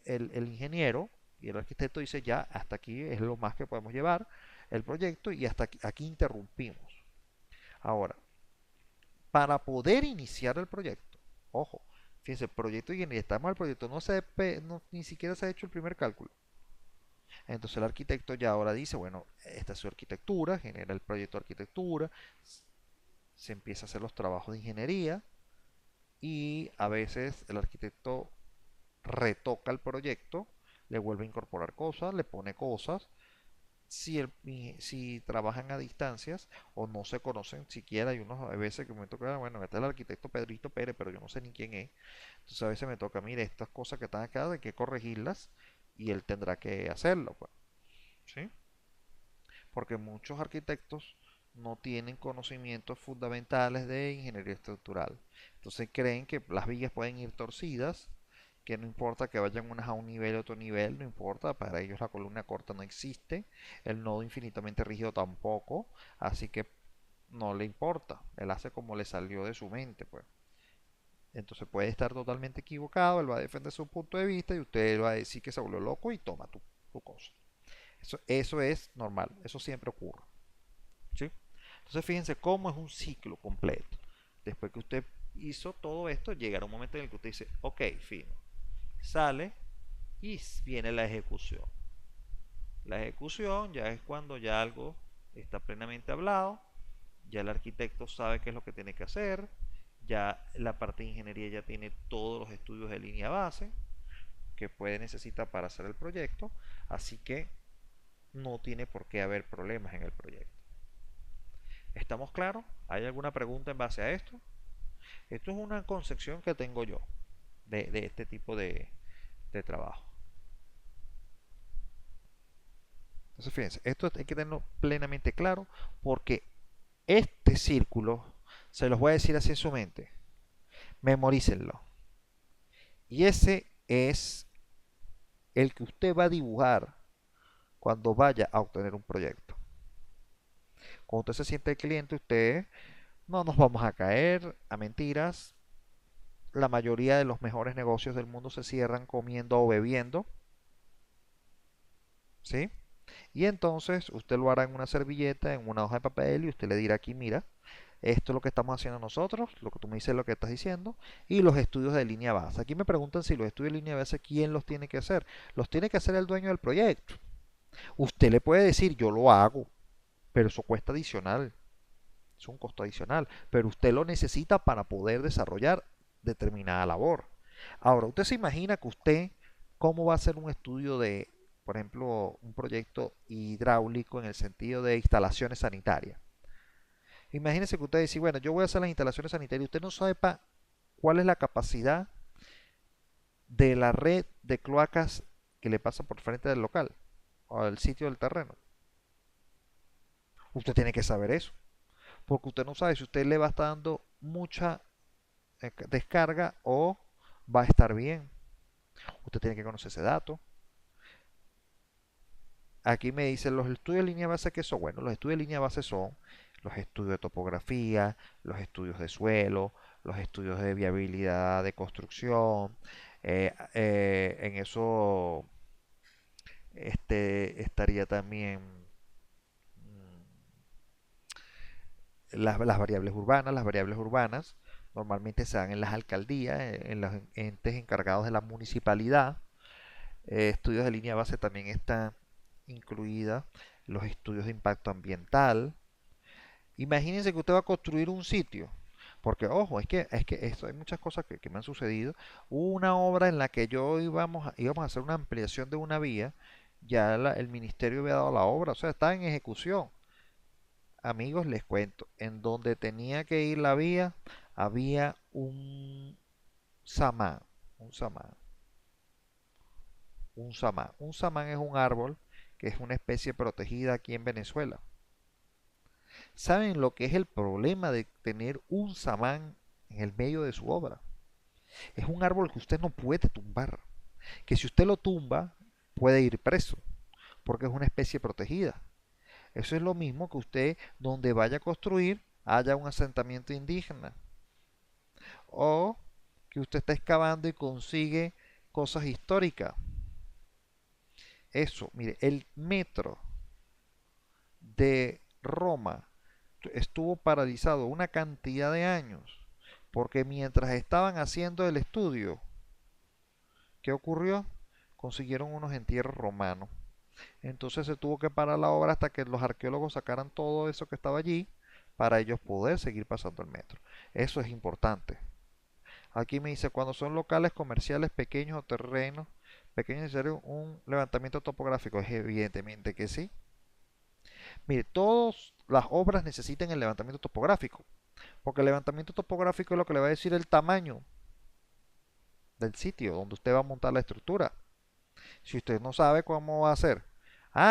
el ingeniero y el arquitecto dice ya, hasta aquí es lo más que podemos llevar el proyecto y hasta aquí interrumpimos. Ahora, para poder iniciar el proyecto, ojo, fíjense, el proyecto de ingeniería, estamos el proyecto, ni siquiera se ha hecho el primer cálculo. Entonces el arquitecto ya ahora dice, bueno, esta es su arquitectura, genera el proyecto de arquitectura, se empieza a hacer los trabajos de ingeniería y a veces el arquitecto retoca el proyecto, le vuelve a incorporar cosas, le pone cosas. Si trabajan a distancias o no se conocen siquiera, hay unos a veces que me toca, bueno, este es el arquitecto Pedrito Pérez, pero yo no sé ni quién es. Entonces a veces me toca, mire, estas cosas que están acá hay que corregirlas y él tendrá que hacerlo, pues, ¿sí? Porque muchos arquitectos no tienen conocimientos fundamentales de ingeniería estructural. Entonces creen que las vigas pueden ir torcidas, que no importa que vayan unas a un nivel y otro nivel, no importa, para ellos la columna corta no existe, el nodo infinitamente rígido tampoco, así que no le importa, él hace como le salió de su mente, pues. Entonces puede estar totalmente equivocado, él va a defender su punto de vista y usted va a decir que se volvió loco y toma tu cosa. Eso es normal, eso siempre ocurre. ¿Sí? Entonces fíjense cómo es un ciclo completo. Después que usted hizo todo esto, llegará un momento en el que usted dice, ok, fino, sale y viene la ejecución. La ejecución ya es cuando ya algo está plenamente hablado, ya el arquitecto sabe qué es lo que tiene que hacer, ya la parte de ingeniería ya tiene todos los estudios de línea base que puede necesitar para hacer el proyecto, así que no tiene por qué haber problemas en el proyecto. ¿Estamos claros? ¿Hay alguna pregunta en base a esto? Esto es una concepción que tengo yo de este tipo de trabajo. Entonces, fíjense, esto hay que tenerlo plenamente claro porque este círculo, se los voy a decir así en su mente, memorícenlo. Y ese es el que usted va a dibujar cuando vaya a obtener un proyecto. Cuando usted se siente el cliente, usted no nos vamos a caer a mentiras. La mayoría de los mejores negocios del mundo se cierran comiendo o bebiendo, ¿sí? Y entonces usted lo hará en una servilleta, en una hoja de papel y usted le dirá aquí, mira, esto es lo que estamos haciendo nosotros, lo que tú me dices, lo que estás diciendo, y los estudios de línea base. Aquí me preguntan si los estudios de línea base, ¿quién los tiene que hacer? Los tiene que hacer el dueño del proyecto. Usted le puede decir, yo lo hago, pero eso cuesta adicional. Es un costo adicional, pero usted lo necesita para poder desarrollar determinada labor. Ahora, usted se imagina que usted, ¿cómo va a hacer un estudio de, por ejemplo, un proyecto hidráulico en el sentido de instalaciones sanitarias? Imagínese que usted dice, bueno, yo voy a hacer las instalaciones sanitarias y usted no sabe cuál es la capacidad de la red de cloacas que le pasa por frente del local o del sitio del terreno. Usted tiene que saber eso, porque usted no sabe si usted le va a estar dando mucha descarga o va a estar bien. Usted tiene que conocer ese dato. Aquí me dicen los estudios de línea base que son. Bueno, los estudios de línea base son los estudios de topografía, los estudios de suelo, los estudios de viabilidad de construcción. En eso estaría también las variables urbanas. Las variables urbanas normalmente se dan en las alcaldías, en los entes encargados de la municipalidad. Estudios de línea base también están incluida los estudios de impacto ambiental. Imagínense que usted va a construir un sitio, porque ojo, es que esto, hay muchas cosas que me han sucedido. Hubo una obra en la que íbamos a hacer una ampliación de una vía, ya el ministerio había dado la obra, o sea, está en ejecución. Amigos, les cuento, en donde tenía que ir la vía había un samán, un samán, un samán. Un samán es un árbol que es una especie protegida aquí en Venezuela. ¿Saben lo que es el problema de tener un samán en el medio de su obra? Es un árbol que usted no puede tumbar, que si usted lo tumba puede ir preso, porque es una especie protegida. Eso es lo mismo que usted donde vaya a construir haya un asentamiento indígena o que usted está excavando y consigue cosas históricas. Eso, mire, el metro de Roma estuvo paralizado una cantidad de años, porque mientras estaban haciendo el estudio, ¿qué ocurrió? Consiguieron unos entierros romanos. Entonces se tuvo que parar la obra hasta que los arqueólogos sacaran todo eso que estaba allí para ellos poder seguir pasando el metro. Eso es importante. Aquí me dice, cuando son locales comerciales pequeños o terrenos pequeños, ¿es necesario un levantamiento topográfico? Es evidentemente que sí. Mire, todas las obras necesitan el levantamiento topográfico, porque el levantamiento topográfico es lo que le va a decir el tamaño del sitio donde usted va a montar la estructura. Si usted no sabe cómo va a hacer,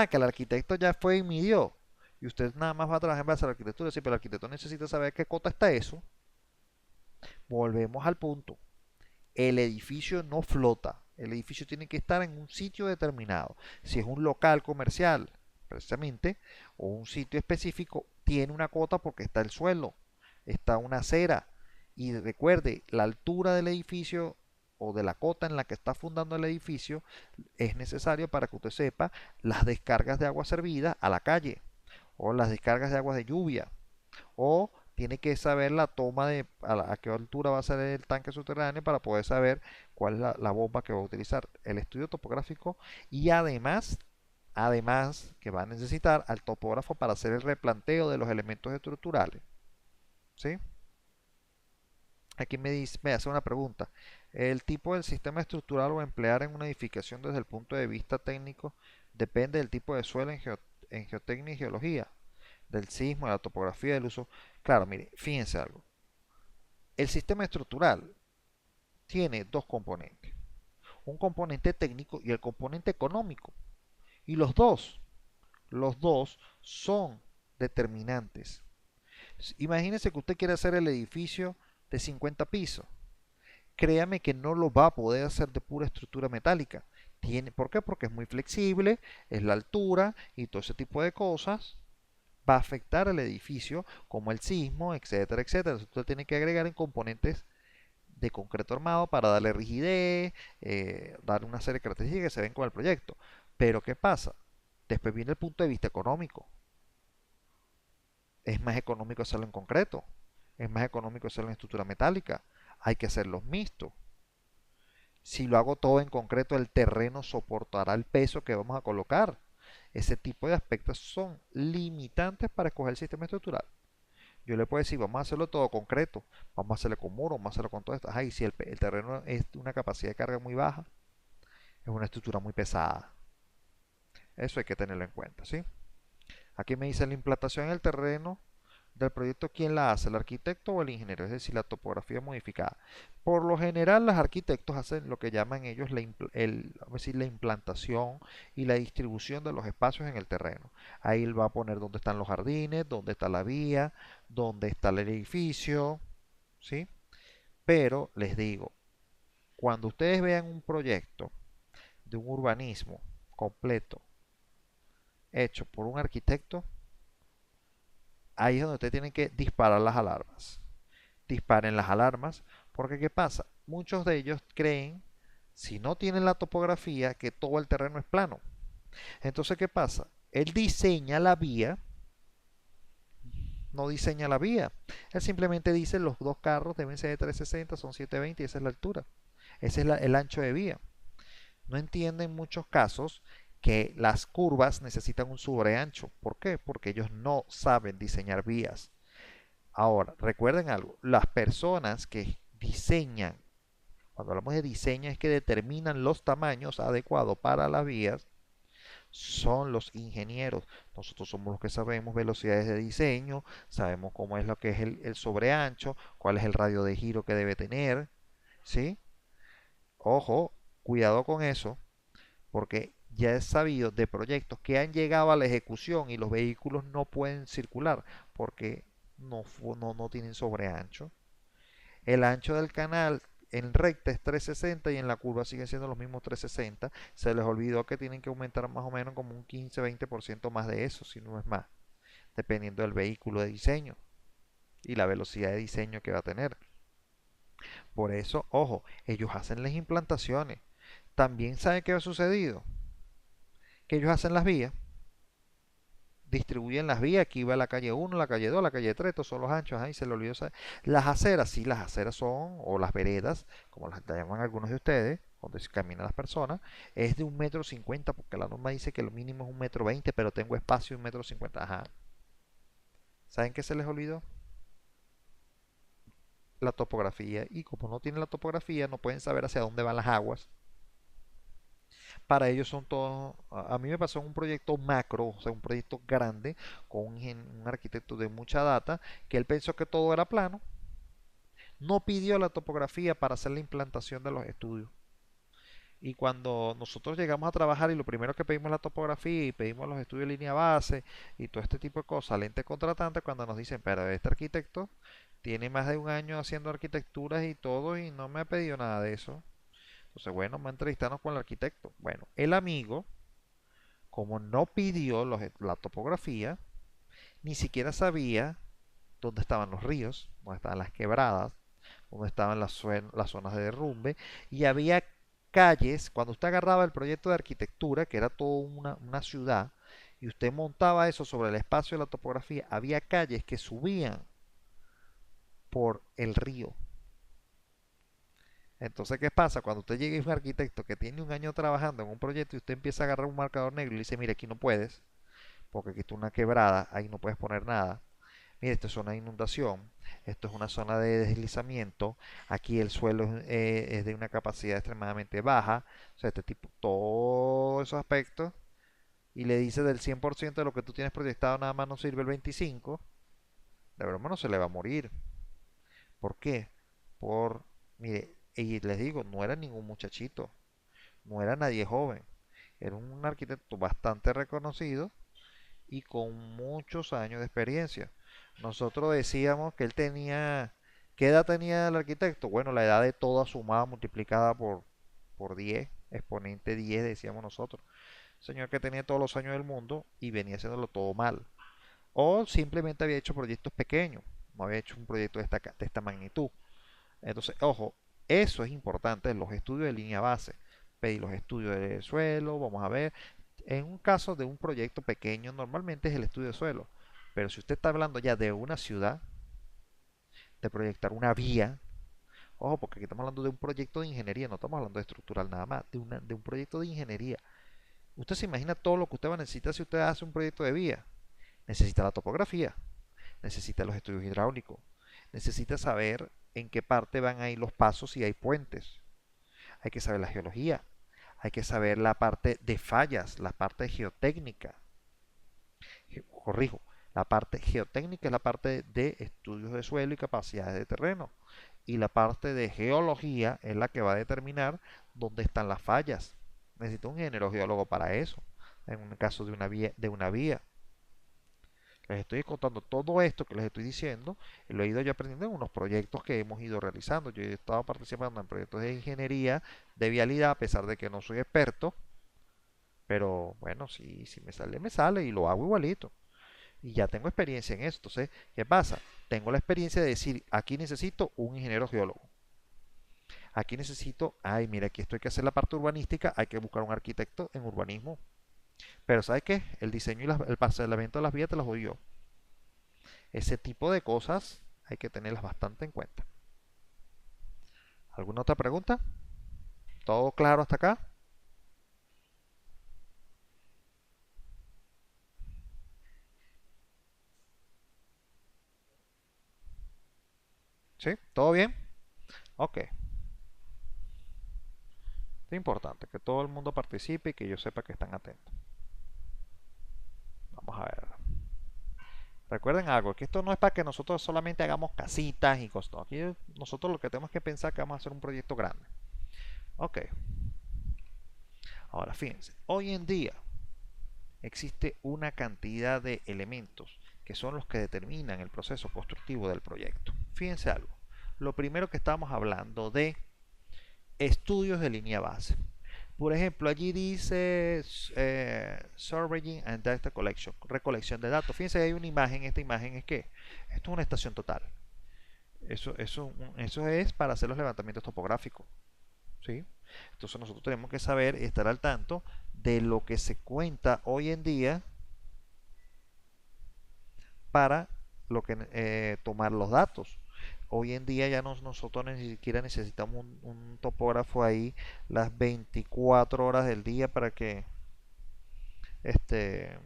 que el arquitecto ya fue y midió, y usted nada más va a trabajar en base a la arquitectura, sí, pero el arquitecto necesita saber qué cota está eso. Volvemos al punto. El edificio no flota. El edificio tiene que estar en un sitio determinado. Si es un local comercial, precisamente, o un sitio específico, tiene una cota porque está el suelo, está una acera. Y recuerde, la altura del edificio o de la cota en la que está fundando el edificio es necesario para que usted sepa las descargas de agua servida a la calle o las descargas de agua de lluvia o tiene que saber la toma de a qué altura va a ser el tanque subterráneo para poder saber cuál es la bomba que va a utilizar el estudio topográfico y además que va a necesitar al topógrafo para hacer el replanteo de los elementos estructurales. ¿Sí? Aquí me hace una pregunta. ¿El tipo del sistema estructural o emplear en una edificación desde el punto de vista técnico depende del tipo de suelo en geotecnia y geología, del sismo, de la topografía, del uso? Claro, mire, fíjense algo. El sistema estructural tiene dos componentes, un componente técnico y el componente económico. Y los dos son determinantes. Imagínese que usted quiere hacer el edificio de 50 pisos. Créame que no lo va a poder hacer de pura estructura metálica. ¿Por qué? Porque es muy flexible, es la altura y todo ese tipo de cosas va a afectar al edificio como el sismo, etcétera, etcétera. Usted tiene que agregar en componentes de concreto armado para darle rigidez, darle una serie de características que se ven con el proyecto. Pero ¿qué pasa? Después viene el punto de vista económico. Es más económico hacerlo en concreto, es más económico hacerlo en estructura metálica, hay que hacerlos mixtos. Si lo hago todo en concreto, el terreno soportará el peso que vamos a colocar. Ese tipo de aspectos son limitantes para escoger el sistema estructural. Yo le puedo decir, vamos a hacerlo todo concreto, vamos a hacerlo con muro, vamos a hacerlo con todo esto. Ajá, y si el terreno es de una capacidad de carga muy baja, es una estructura muy pesada. Eso hay que tenerlo en cuenta, ¿sí? Aquí me dice la implantación en el terreno del proyecto, ¿quién la hace? ¿El arquitecto o el ingeniero? Es decir, la topografía modificada. Por lo general, los arquitectos hacen lo que llaman ellos vamos a decir, la implantación y la distribución de los espacios en el terreno. Ahí él va a poner dónde están los jardines, dónde está la vía, dónde está el edificio, ¿sí? Pero les digo, cuando ustedes vean un proyecto de un urbanismo completo hecho por un arquitecto, ahí es donde ustedes tienen que disparar las alarmas. Disparen las alarmas, porque ¿qué pasa? Muchos de ellos creen, si no tienen la topografía, que todo el terreno es plano. Entonces, ¿qué pasa? Él diseña la vía, no diseña la vía. Él simplemente dice los dos carros deben ser de 360, son 720 y esa es la altura. Ese es el ancho de vía. No entienden en muchos casos que las curvas necesitan un sobreancho. ¿Por qué? Porque ellos no saben diseñar vías. Ahora, recuerden algo, las personas que diseñan, cuando hablamos de diseño es que determinan los tamaños adecuados para las vías, son los ingenieros. Nosotros somos los que sabemos velocidades de diseño, sabemos cómo es lo que es el sobreancho, cuál es el radio de giro que debe tener, ¿sí? Ojo, cuidado con eso, porque ya es sabido de proyectos que han llegado a la ejecución y los vehículos no pueden circular porque no tienen sobreancho. El ancho del canal en recta es 360 y en la curva siguen siendo los mismos 360. Se les olvidó que tienen que aumentar más o menos como un 15-20% más de eso, si no es más, dependiendo del vehículo de diseño y la velocidad de diseño que va a tener. Por eso, ojo, ellos hacen las implantaciones. También saben qué ha sucedido, que ellos hacen las vías, distribuyen las vías, aquí va la calle 1, la calle 2, la calle 3, estos son los anchos, ahí se le olvidó saber. Las aceras, sí, las aceras son, o las veredas, como las llaman algunos de ustedes, donde se caminan las personas, es de 1,50 m, porque la norma dice que lo mínimo es 1,20 m, pero tengo espacio 1,50 m, ajá. ¿Saben qué se les olvidó? La topografía, y como no tienen la topografía, no pueden saber hacia dónde van las aguas. Para ellos son todos, a mí me pasó en un proyecto macro, o sea, un proyecto grande, con un arquitecto de mucha data, que él pensó que todo era plano, no pidió la topografía para hacer la implantación de los estudios. Y cuando nosotros llegamos a trabajar y lo primero que pedimos la topografía y pedimos los estudios de línea base y todo este tipo de cosas, al ente contratante, cuando nos dicen, pero este arquitecto tiene más de un año haciendo arquitecturas y todo y no me ha pedido nada de eso. Entonces, bueno, vamos a entrevistarnos con el arquitecto. Bueno, el amigo, como no pidió la topografía, ni siquiera sabía dónde estaban los ríos, dónde estaban las quebradas, dónde estaban las zonas de derrumbe, y había calles, cuando usted agarraba el proyecto de arquitectura, que era toda una ciudad, y usted montaba eso sobre el espacio de la topografía, había calles que subían por el río. Entonces, ¿qué pasa? Cuando usted llega y es un arquitecto que tiene un año trabajando en un proyecto y usted empieza a agarrar un marcador negro y le dice, mire, aquí no puedes, porque aquí está una quebrada, ahí no puedes poner nada. Mire, esto es una inundación, esto es una zona de deslizamiento, aquí el suelo es de una capacidad extremadamente baja, o sea, este tipo, todos esos aspectos, y le dice del 100% de lo que tú tienes proyectado nada más no sirve el 25%, de broma no se le va a morir. ¿Por qué? Mire, y les digo, no era ningún muchachito, no era nadie joven, era un arquitecto bastante reconocido y con muchos años de experiencia. Nosotros decíamos que él tenía, ¿qué edad tenía el arquitecto? Bueno, la edad de toda sumada multiplicada por 10, exponente 10 decíamos nosotros. Señor que tenía todos los años del mundo y venía haciéndolo todo mal. O simplemente había hecho proyectos pequeños, no había hecho un proyecto de esta magnitud. Entonces, ojo, eso es importante, los estudios de línea base. Pedir los estudios de suelo, vamos a ver. En un caso de un proyecto pequeño, normalmente es el estudio de suelo. Pero si usted está hablando ya de una ciudad, de proyectar una vía, ojo, porque aquí estamos hablando de un proyecto de ingeniería, no estamos hablando de estructural nada más, de un proyecto de ingeniería. Usted se imagina todo lo que usted va a necesitar si usted hace un proyecto de vía. Necesita la topografía, necesita los estudios hidráulicos, necesita saber en qué parte van a ir los pasos si hay puentes, hay que saber la geología, hay que saber la parte de fallas, la parte geotécnica, corrijo, la parte geotécnica es la parte de estudios de suelo y capacidades de terreno. Y la parte de geología es la que va a determinar dónde están las fallas. Necesito un ingeniero geólogo para eso, en un caso de una vía. Les estoy contando todo esto que les estoy diciendo, y lo he ido yo aprendiendo en unos proyectos que hemos ido realizando. Yo he estado participando en proyectos de ingeniería de vialidad, a pesar de que no soy experto, pero bueno, si me sale y lo hago igualito. Y ya tengo experiencia en esto. Entonces, ¿qué pasa? Tengo la experiencia de decir, aquí necesito un ingeniero geólogo. Aquí necesito, ay, mira, aquí esto hay que hacer la parte urbanística, hay que buscar un arquitecto en urbanismo. Pero ¿sabes qué? El diseño y el parcelamiento de las vías te las doy yo. Ese tipo de cosas hay que tenerlas bastante en cuenta. ¿Alguna otra pregunta? ¿Todo claro hasta acá? ¿Sí? ¿Todo bien? Ok. Es importante que todo el mundo participe y que yo sepa que están atentos. Vamos a ver. Recuerden algo, que esto no es para que nosotros solamente hagamos casitas y cosas. Aquí nosotros lo que tenemos que pensar es que vamos a hacer un proyecto grande. Ok. Ahora fíjense, hoy en día existe una cantidad de elementos que son los que determinan el proceso constructivo del proyecto. Fíjense algo. Lo primero que estamos hablando de estudios de línea base. Por ejemplo, allí dice Surveying and Data Collection, recolección de datos. Fíjense que hay una imagen, esta imagen es que esto es una estación total. Eso es para hacer los levantamientos topográficos. ¿Sí? Entonces nosotros tenemos que saber y estar al tanto de lo que se cuenta hoy en día para tomar los datos. Hoy en día ya nosotros ni siquiera necesitamos un topógrafo ahí las 24 horas del día para que este,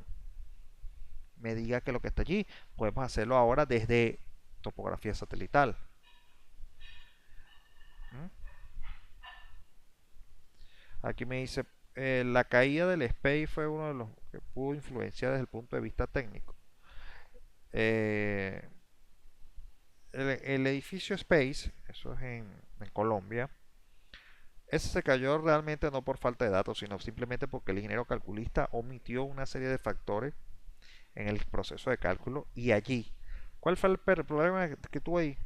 me diga que lo que está allí. Podemos hacerlo ahora desde topografía satelital. ¿Mm? Aquí me dice, la caída del SPACE fue uno de los que pudo influenciar desde el punto de vista técnico. Eh, el edificio Space, eso es en Colombia, ese se cayó realmente no por falta de datos, sino simplemente porque el ingeniero calculista omitió una serie de factores en el proceso de cálculo y allí, ¿cuál fue el problema que tuvo ahí?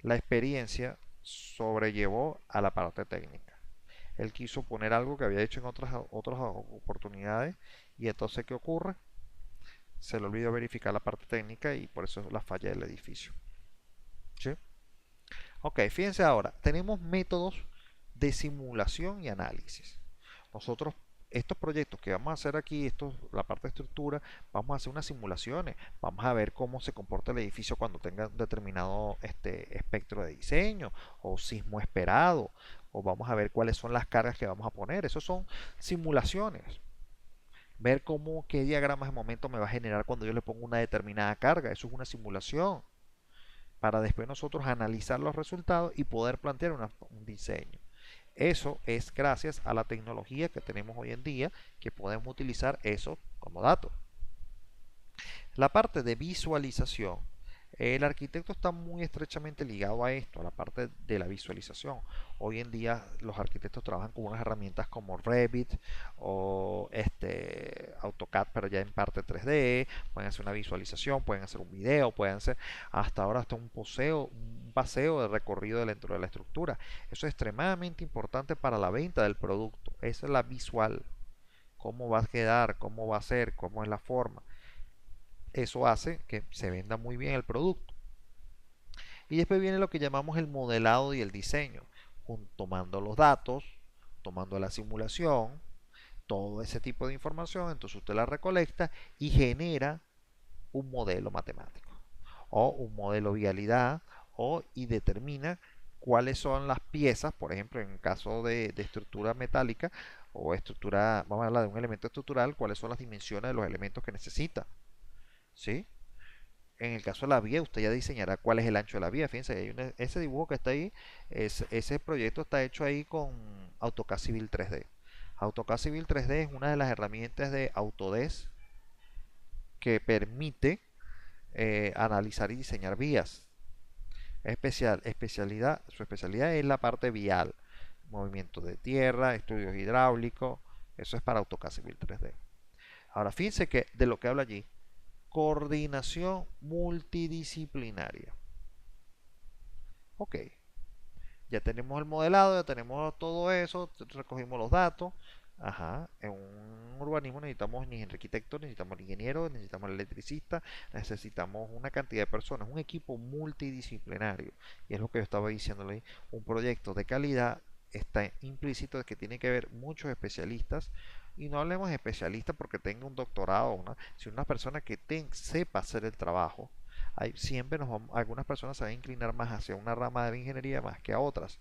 La experiencia sobrellevó a la parte técnica. Él quiso poner algo que había hecho en otras oportunidades y entonces ¿qué ocurre? Se le olvidó verificar la parte técnica y por eso es la falla del edificio. ¿Sí? Ok, fíjense ahora, tenemos métodos de simulación y análisis. Nosotros, estos proyectos que vamos a hacer aquí, la parte de estructura, vamos a hacer unas simulaciones, vamos a ver cómo se comporta el edificio cuando tenga un determinado espectro de diseño o sismo esperado, o vamos a ver cuáles son las cargas que vamos a poner. Esos son simulaciones. Ver qué diagramas de momento me va a generar cuando yo le pongo una determinada carga. Eso es una simulación para después nosotros analizar los resultados y poder plantear un diseño. Eso es gracias a la tecnología que tenemos hoy en día, que podemos utilizar eso como datos. La parte de visualización. El arquitecto está muy estrechamente ligado a esto, a la parte de la visualización. Hoy en día los arquitectos trabajan con unas herramientas como Revit o AutoCAD, pero ya en parte 3D. Pueden hacer una visualización, pueden hacer un video, pueden hacer hasta ahora hasta un paseo de recorrido dentro de la estructura. Eso es extremadamente importante para la venta del producto. Esa es la visual. Cómo va a quedar, cómo va a ser, cómo es la forma. Eso hace que se venda muy bien el producto. Y después viene lo que llamamos el modelado y el diseño, tomando los datos, tomando la simulación, todo ese tipo de información, entonces usted la recolecta y genera un modelo matemático o un modelo vialidad y determina cuáles son las piezas, por ejemplo, en caso de estructura metálica o estructura, vamos a hablar de un elemento estructural, cuáles son las dimensiones de los elementos que necesita. ¿Sí? En el caso de la vía, usted ya diseñará cuál es el ancho de la vía. Fíjense, ese dibujo que está ahí, ese proyecto está hecho ahí con AutoCAD Civil 3D. AutoCAD Civil 3D es una de las herramientas de Autodesk que permite analizar y diseñar vías. Su especialidad es la parte vial, movimiento de tierra, estudios hidráulicos, eso es para AutoCAD Civil 3D. Ahora, fíjense que de lo que habla allí, coordinación multidisciplinaria. Ok, ya tenemos el modelado, ya tenemos todo eso, recogimos los datos. Ajá, en un urbanismo necesitamos ni arquitectos, necesitamos ingenieros, necesitamos electricistas, necesitamos una cantidad de personas, un equipo multidisciplinario. Y es lo que yo estaba diciéndole, un proyecto de calidad está implícito de que tiene que haber muchos especialistas. Y no hablemos de especialistas porque tenga un doctorado, ¿no? Sino una persona que sepa hacer el trabajo. Siempre algunas personas se van a inclinar más hacia una rama de la ingeniería más que a otras.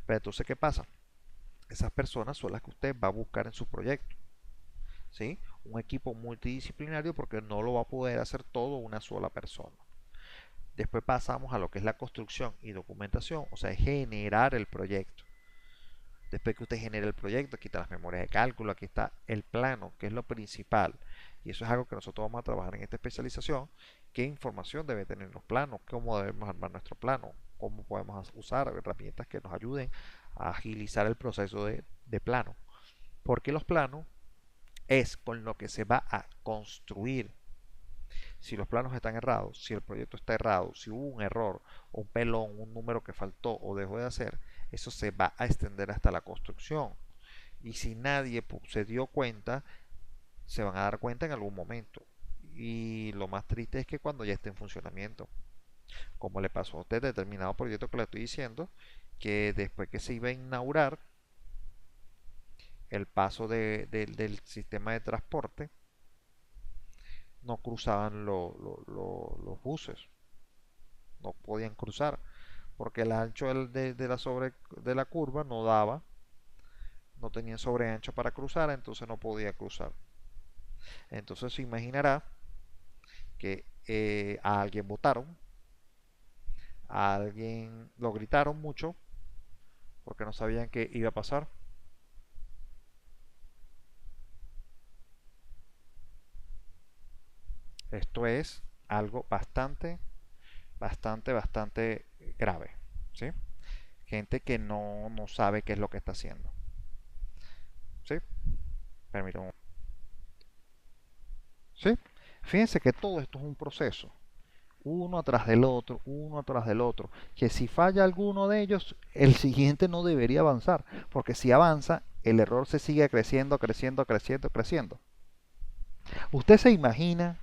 Pero entonces, ¿qué pasa? Esas personas son las que usted va a buscar en su proyecto. ¿Sí? Un equipo multidisciplinario porque no lo va a poder hacer todo una sola persona. Después pasamos a lo que es la construcción y documentación, o sea, generar el proyecto. Después que usted genere el proyecto, aquí están las memorias de cálculo, aquí está el plano, que es lo principal. Y eso es algo que nosotros vamos a trabajar en esta especialización. ¿Qué información debe tener los planos? ¿Cómo debemos armar nuestro plano? ¿Cómo podemos usar herramientas que nos ayuden a agilizar el proceso de plano? Porque los planos es con lo que se va a construir. Si los planos están errados, si el proyecto está errado, si hubo un error, un pelón, un número que faltó o dejó de hacer, eso se va a extender hasta la construcción. Y si nadie se dio cuenta, se van a dar cuenta en algún momento. Y lo más triste es que cuando ya esté en funcionamiento, como le pasó a usted determinado proyecto que le estoy diciendo, que después que se iba a inaugurar el paso del sistema de transporte, no cruzaban los buses, no podían cruzar, porque el ancho de la curva no daba, no tenían sobreancho para cruzar, entonces no podía cruzar. Entonces se imaginará que a alguien votaron, a alguien lo gritaron mucho, porque no sabían qué iba a pasar. Esto es algo bastante grave, ¿sí? Gente que no sabe qué es lo que está haciendo, ¿sí? Permítame. ¿Sí? Fíjense que todo esto es un proceso, uno atrás del otro, que si falla alguno de ellos, el siguiente no debería avanzar, porque si avanza, el error se sigue creciendo. ¿Usted se imagina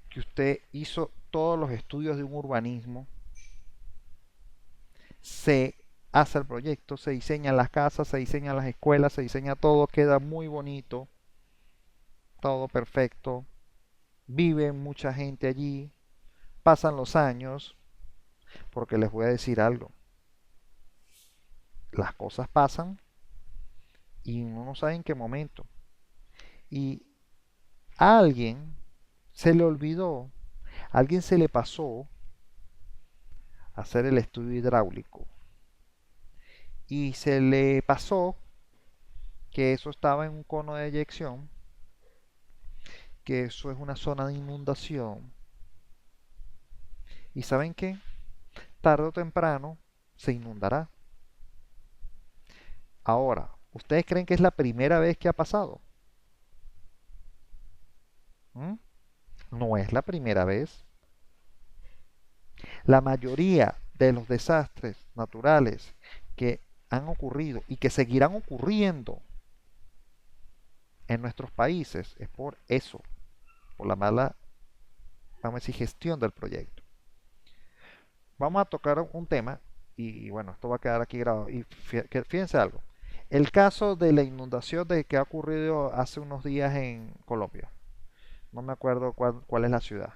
que usted hizo todos los estudios de un urbanismo, se hace el proyecto, se diseñan las casas, se diseñan las escuelas, se diseña todo, queda muy bonito, todo perfecto, vive mucha gente allí, pasan los años, porque les voy a decir algo, las cosas pasan y uno no sabe en qué momento. Y a alguien se le olvidó, a alguien se le pasó hacer el estudio hidráulico y se le pasó que eso estaba en un cono de eyección, que eso es una zona de inundación. ¿Y saben qué? Tarde o temprano se inundará. Ahora, ¿ustedes creen que es la primera vez que ha pasado? ¿Mm? No es la primera vez. La mayoría de los desastres naturales que han ocurrido y que seguirán ocurriendo en nuestros países es por eso, por la mala, vamos a decir, gestión del proyecto. Vamos a tocar un tema y bueno, esto va a quedar aquí grabado. Y fíjense algo. El caso de la inundación de que ha ocurrido hace unos días en Colombia. No me acuerdo cuál es la ciudad.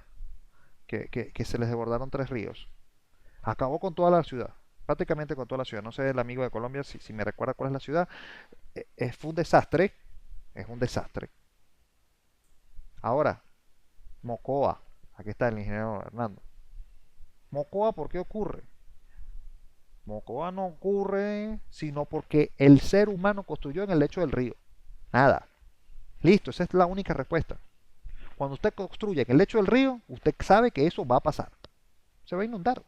Que se les desbordaron 3 ríos. Acabó con toda la ciudad. Prácticamente con toda la ciudad. No sé el amigo de Colombia si me recuerda cuál es la ciudad. Fue un desastre. Es un desastre. Ahora, Mocoa. Aquí está el ingeniero Hernando. Mocoa, ¿por qué ocurre? Mocoa no ocurre sino porque el ser humano construyó en el lecho del río. Nada. Listo, esa es la única respuesta. Cuando usted construye en el lecho del río, usted sabe que eso va a pasar. Se va a inundar.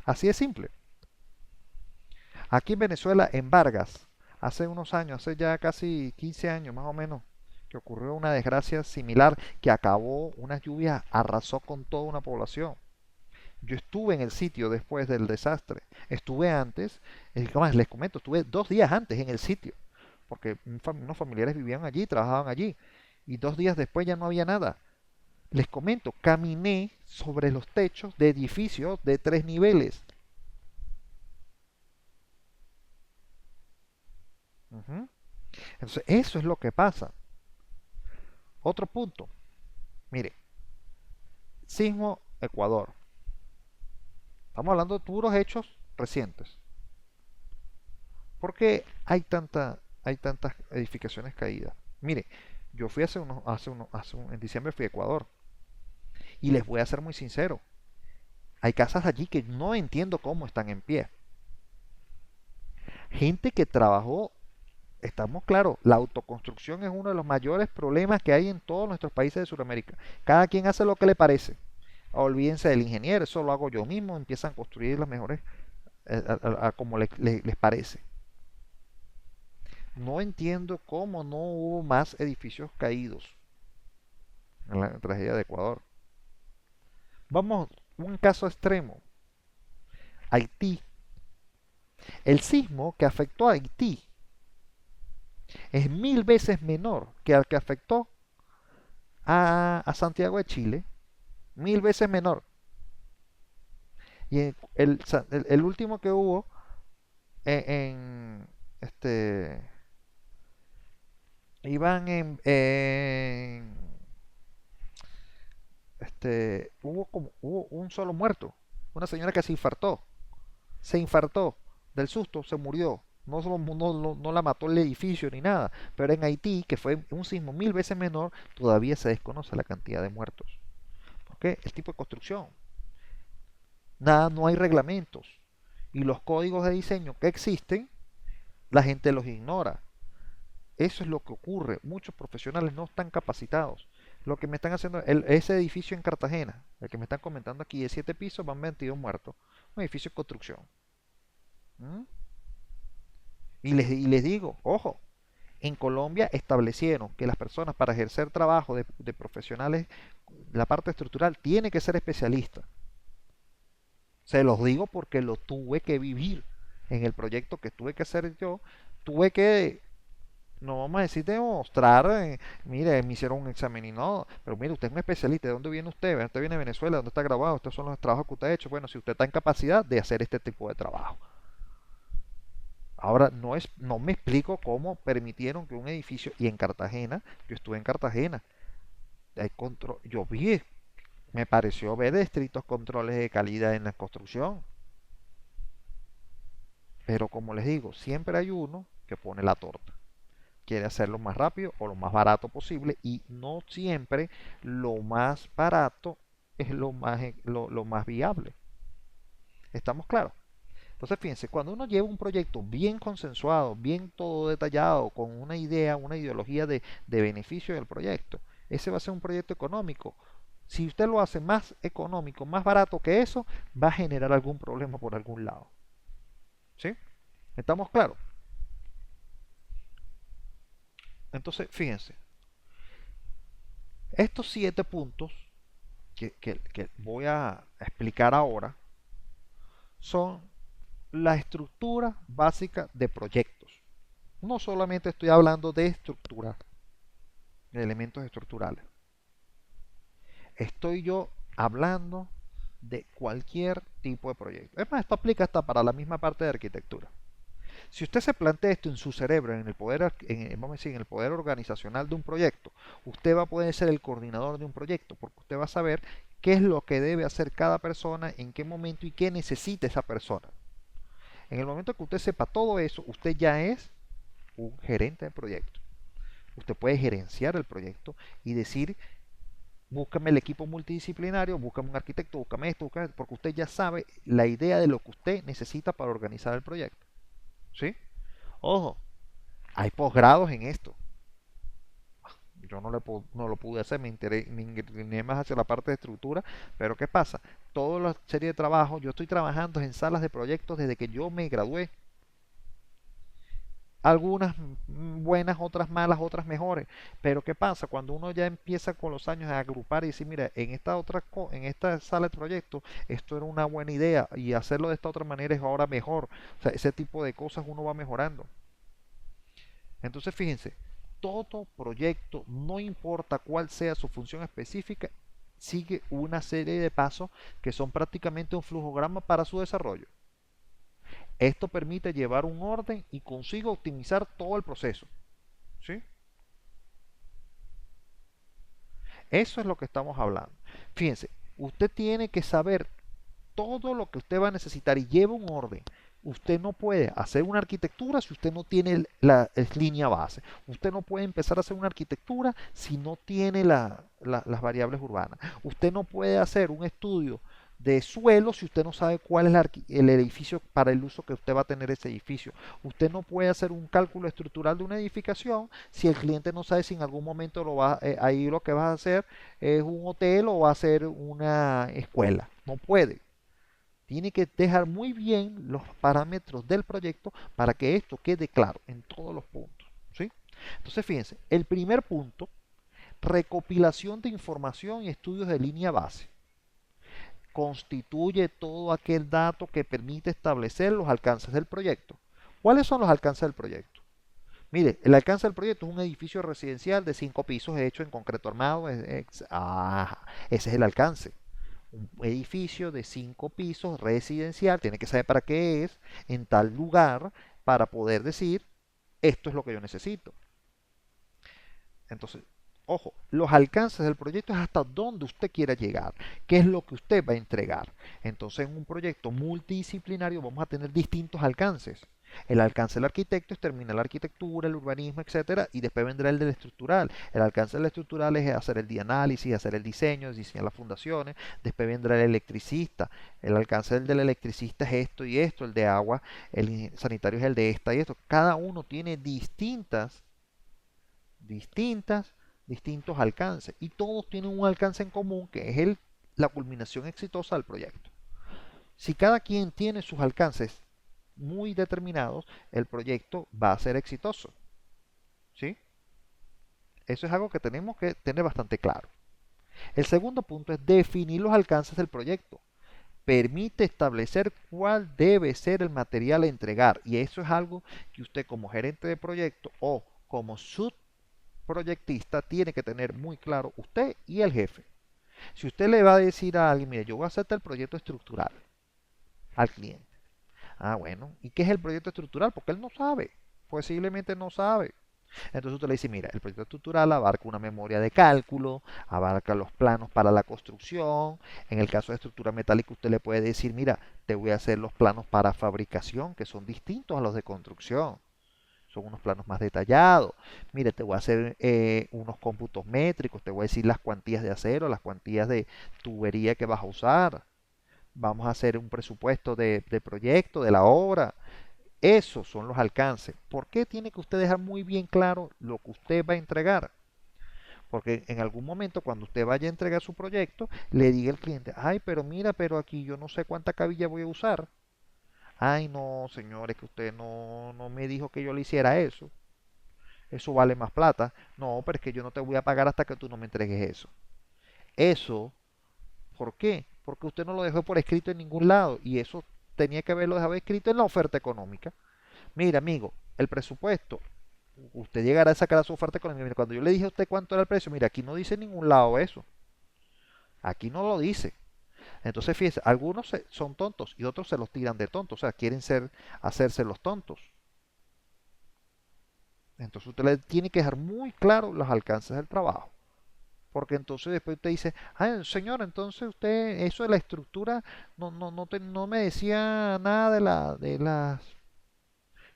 Así de simple. Aquí en Venezuela, en Vargas, hace unos años, hace ya casi 15 años más o menos, que ocurrió una desgracia similar que acabó, una lluvia arrasó con toda una población. Yo estuve en el sitio después del desastre. Estuve antes, más les comento, estuve 2 días antes en el sitio, porque unos familiares vivían allí, trabajaban allí, y 2 días después ya no había nada. Les comento, caminé sobre los techos de edificios de 3 niveles. Ujú. Entonces, eso es lo que pasa. Otro punto, mire, sismo Ecuador. Estamos hablando de puros hechos recientes. ¿Por qué hay tantas edificaciones caídas? Mire, yo fui en diciembre fui a Ecuador y les voy a ser muy sincero. Hay casas allí que no entiendo cómo están en pie. Gente que trabajó, estamos claros, la autoconstrucción es uno de los mayores problemas que hay en todos nuestros países de Sudamérica. Cada quien hace lo que le parece. Olvídense del ingeniero, eso lo hago yo mismo, empiezan a construir las mejores como les parece. No entiendo cómo no hubo más edificios caídos en la tragedia de Ecuador. Vamos, un caso extremo. Haití. El sismo que afectó a Haití es 1000 veces menor que al que afectó a Santiago de Chile. 1000 veces menor. Y el último que hubo en este iban hubo un solo muerto, una señora que se infartó del susto, se murió. No la mató el edificio ni nada, pero en Haití, que fue un sismo 1000 veces menor, todavía se desconoce la cantidad de muertos. ¿Por qué? El tipo de construcción. Nada, no hay reglamentos. Y los códigos de diseño que existen, la gente los ignora. Eso es lo que ocurre. Muchos profesionales no están capacitados. Lo que me están haciendo, ese edificio en Cartagena, el que me están comentando aquí, de 7 pisos, van 22 muertos. Un edificio de construcción. ¿Mm? Y les digo, ojo, en Colombia establecieron que las personas para ejercer trabajo de profesionales, la parte estructural, tiene que ser especialista. Se los digo porque lo tuve que vivir en el proyecto que tuve que hacer yo. Tuve que, no vamos a decir demostrar, mire, me hicieron un examen y no, pero mire, usted es un especialista, ¿de dónde viene usted? ¿Usted viene de Venezuela? ¿Dónde está grabado? Estos son los trabajos que usted ha hecho. Bueno, si usted está en capacidad de hacer este tipo de trabajo. Ahora, no me explico cómo permitieron que un edificio, y en Cartagena, yo estuve en Cartagena, yo vi, me pareció ver estrictos controles de calidad en la construcción, pero como les digo, siempre hay uno que pone la torta, quiere hacerlo más rápido o lo más barato posible, y no siempre lo más barato es lo más viable. ¿Estamos claros? Entonces, fíjense, cuando uno lleva un proyecto bien consensuado, bien todo detallado, con una idea, una ideología de beneficio del proyecto, ese va a ser un proyecto económico. Si usted lo hace más económico, más barato que eso, va a generar algún problema por algún lado. ¿Sí? ¿Estamos claros? Entonces, fíjense, estos 7 puntos que voy a explicar ahora son la estructura básica de proyectos. No solamente estoy hablando de estructura, de elementos estructurales. Estoy yo hablando de cualquier tipo de proyecto. Es más, esto aplica hasta para la misma parte de arquitectura. Si usted se plantea esto en su cerebro, en el poder, vamos a decir, en el poder organizacional de un proyecto, usted va a poder ser el coordinador de un proyecto, porque usted va a saber qué es lo que debe hacer cada persona, en qué momento y qué necesita esa persona. En el momento que usted sepa todo eso, usted ya es un gerente de proyecto. Usted puede gerenciar el proyecto y decir búscame el equipo multidisciplinario, búscame un arquitecto, búscame esto, búscame esto, porque usted ya sabe la idea de lo que usted necesita para organizar el proyecto. ¿Sí? Ojo, hay posgrados en esto. Yo no lo pude hacer, me incliné más hacia la parte de estructura, pero ¿qué pasa? Toda la serie de trabajo, yo estoy trabajando en salas de proyectos desde que yo me gradué. Algunas buenas, otras malas, otras mejores. Pero ¿qué pasa? Cuando uno ya empieza con los años a agrupar y decir, mira, en esta sala de proyectos, esto era una buena idea y hacerlo de esta otra manera es ahora mejor. O sea, ese tipo de cosas uno va mejorando. Entonces, fíjense, todo proyecto, no importa cuál sea su función específica, sigue una serie de pasos que son prácticamente un flujograma para su desarrollo. Esto permite llevar un orden y consigo optimizar todo el proceso. ¿Sí? Eso es lo que estamos hablando. Fíjense, usted tiene que saber todo lo que usted va a necesitar y lleva un orden. Usted no puede hacer una arquitectura si usted no tiene la línea base. Usted no puede empezar a hacer una arquitectura si no tiene las variables urbanas. Usted no puede hacer un estudio de suelo si usted no sabe cuál es el edificio para el uso que usted va a tener ese edificio. Usted no puede hacer un cálculo estructural de una edificación si el cliente no sabe si en algún momento ahí lo que va a hacer es un hotel o va a ser una escuela. No puede. Tiene que dejar muy bien los parámetros del proyecto para que esto quede claro en todos los puntos. ¿Sí? Entonces, fíjense, el primer punto, recopilación de información y estudios de línea base. Constituye todo aquel dato que permite establecer los alcances del proyecto. ¿Cuáles son los alcances del proyecto? Mire, el alcance del proyecto es un edificio residencial de 5 pisos hecho en concreto armado. Ese es el alcance. Un edificio de 5 pisos residencial, tiene que saber para qué es, en tal lugar, para poder decir, esto es lo que yo necesito. Entonces, ojo, los alcances del proyecto es hasta dónde usted quiera llegar, qué es lo que usted va a entregar. Entonces, en un proyecto multidisciplinario vamos a tener distintos alcances. El alcance del arquitecto es terminar la arquitectura, el urbanismo, etcétera, y después vendrá el del estructural. El alcance del estructural es hacer el análisis, hacer el diseño, diseñar las fundaciones. Después vendrá el electricista. El alcance del electricista es esto y esto, el de agua, el sanitario es el de esta y esto. Cada uno tiene distintas, distintos alcances y todos tienen un alcance en común que es la culminación exitosa del proyecto. Si cada quien tiene sus alcances muy determinados, el proyecto va a ser exitoso. ¿Sí? Eso es algo que tenemos que tener bastante claro. El segundo punto es definir los alcances del proyecto. Permite establecer cuál debe ser el material a entregar y eso es algo que usted como gerente de proyecto o como subproyectista tiene que tener muy claro usted y el jefe. Si usted le va a decir a alguien, mire, yo voy a hacerte el proyecto estructural al cliente. Ah, bueno, ¿y qué es el proyecto estructural? Porque él no sabe, posiblemente no sabe. Entonces usted le dice, mira, el proyecto estructural abarca una memoria de cálculo, abarca los planos para la construcción. En el caso de estructura metálica usted le puede decir, mira, te voy a hacer los planos para fabricación, que son distintos a los de construcción. Son unos planos más detallados. Mire, te voy a hacer unos cómputos métricos, te voy a decir las cuantías de acero, las cuantías de tubería que vas a usar. Vamos a hacer un presupuesto de proyecto, de la obra. Esos son los alcances. ¿Por qué tiene que usted dejar muy bien claro lo que usted va a entregar? Porque en algún momento cuando usted vaya a entregar su proyecto, le diga al cliente, ay, pero mira, pero aquí yo no sé cuánta cabilla voy a usar. Ay, no, señores, que usted no me dijo que yo le hiciera eso. Eso vale más plata. No, pero es que yo no te voy a pagar hasta que tú no me entregues eso. Eso, ¿por qué? Porque usted no lo dejó por escrito en ningún lado y eso tenía que haberlo dejado escrito en la oferta económica. Mira, amigo, el presupuesto, usted llegará a sacar su oferta económica. Mira, cuando yo le dije a usted cuánto era el precio, mira, aquí no dice en ningún lado eso. Aquí no lo dice. Entonces, fíjese, algunos son tontos y otros se los tiran de tontos, o sea, quieren hacerse los tontos. Entonces usted le tiene que dejar muy claro los alcances del trabajo. Porque entonces después usted dice, ay, señor, entonces usted, eso de la estructura, no me decía nada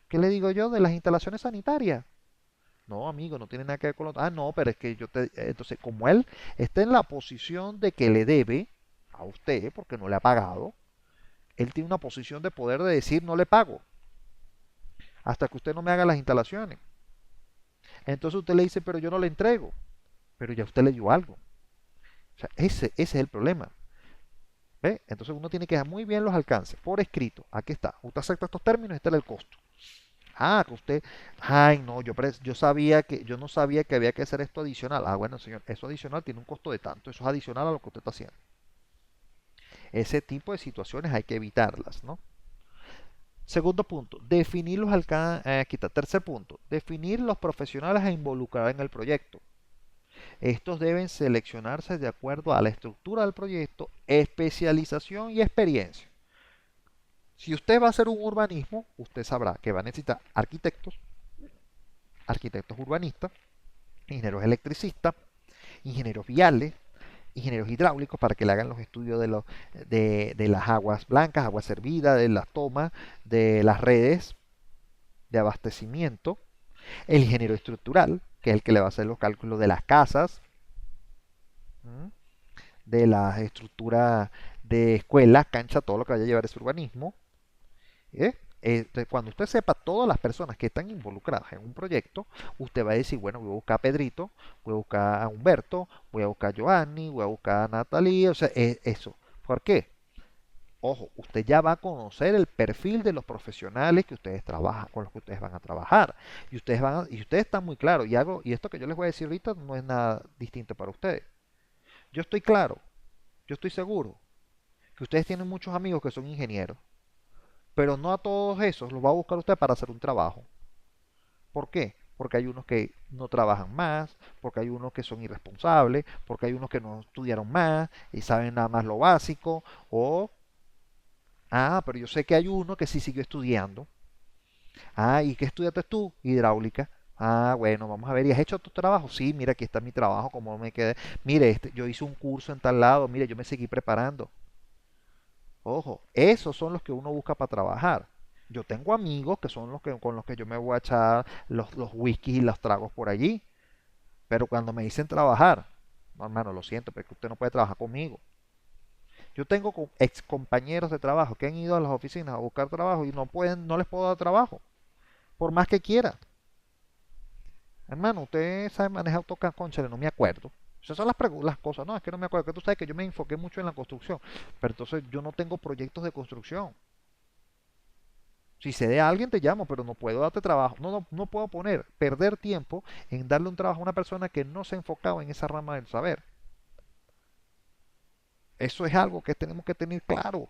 ¿qué le digo yo? De las instalaciones sanitarias. No, amigo, no tiene nada que ver con lo... Ah, no, pero es que yo te... Entonces, como él está en la posición de que le debe a usted porque no le ha pagado, él tiene una posición de poder de decir no le pago hasta que usted no me haga las instalaciones. Entonces usted le dice, pero yo no le entrego, pero ya usted le dio algo. O sea, ese es el problema. ¿Ve? Entonces uno tiene que dejar muy bien los alcances por escrito. Aquí está. Usted acepta estos términos, este era el costo. Ah, que usted, ay, no, yo sabía que, yo no sabía que había que hacer esto adicional. Ah, bueno, señor, eso adicional tiene un costo de tanto, eso es adicional a lo que usted está haciendo. Ese tipo de situaciones hay que evitarlas, ¿no? Segundo punto, definir los alcances, aquí está, tercer punto, definir los profesionales a involucrar en el proyecto. Estos deben seleccionarse de acuerdo a la estructura del proyecto, especialización y experiencia. Si usted va a hacer un urbanismo, usted sabrá que va a necesitar arquitectos, arquitectos urbanistas, ingenieros electricistas, ingenieros viales, ingenieros hidráulicos para que le hagan los estudios de las aguas blancas, agua servida, de las tomas, de las redes de abastecimiento, el ingeniero estructural, que es el que le va a hacer los cálculos de las casas, de las estructuras de escuelas, cancha, todo lo que vaya a llevar ese urbanismo. ¿Eh? Cuando usted sepa todas las personas que están involucradas en un proyecto, usted va a decir, bueno, voy a buscar a Pedrito, voy a buscar a Humberto, voy a buscar a Giovanni, voy a buscar a Natalie, o sea, eso. ¿Por qué? Ojo, usted ya va a conocer el perfil de los profesionales que ustedes trabajan, con los que ustedes van a trabajar. Y ustedes están muy claros. Y esto que yo les voy a decir ahorita no es nada distinto para ustedes. Yo estoy claro, yo estoy seguro que ustedes tienen muchos amigos que son ingenieros, pero no a todos esos los va a buscar usted para hacer un trabajo. ¿Por qué? Porque hay unos que no trabajan más, porque hay unos que son irresponsables, porque hay unos que no estudiaron más y saben nada más lo básico, o, pero yo sé que hay uno que sí siguió estudiando. Ah, ¿y qué estudiaste tú? Hidráulica. Ah, bueno, vamos a ver, ¿y has hecho tu trabajo? Sí, mira, aquí está mi trabajo, como me quedé. Mire, yo hice un curso en tal lado, mire, yo me seguí preparando. Ojo, esos son los que uno busca para trabajar. Yo tengo amigos que son los que con los que yo me voy a echar los whiskies y los tragos por allí. Pero cuando me dicen trabajar, no, hermano, lo siento, pero es que usted no puede trabajar conmigo. Yo tengo ex compañeros de trabajo que han ido a las oficinas a buscar trabajo y no pueden, no les puedo dar trabajo, por más que quiera. Hermano, usted sabe manejar AutoCAD, cónchale, no me acuerdo. Esas son las cosas, no, es que no me acuerdo, que tú sabes que yo me enfoqué mucho en la construcción, pero entonces yo no tengo proyectos de construcción. Si sé de alguien te llamo, pero no puedo darte trabajo. No puedo perder tiempo en darle un trabajo a una persona que no se ha enfocado en esa rama del saber. Eso es algo que tenemos que tener claro.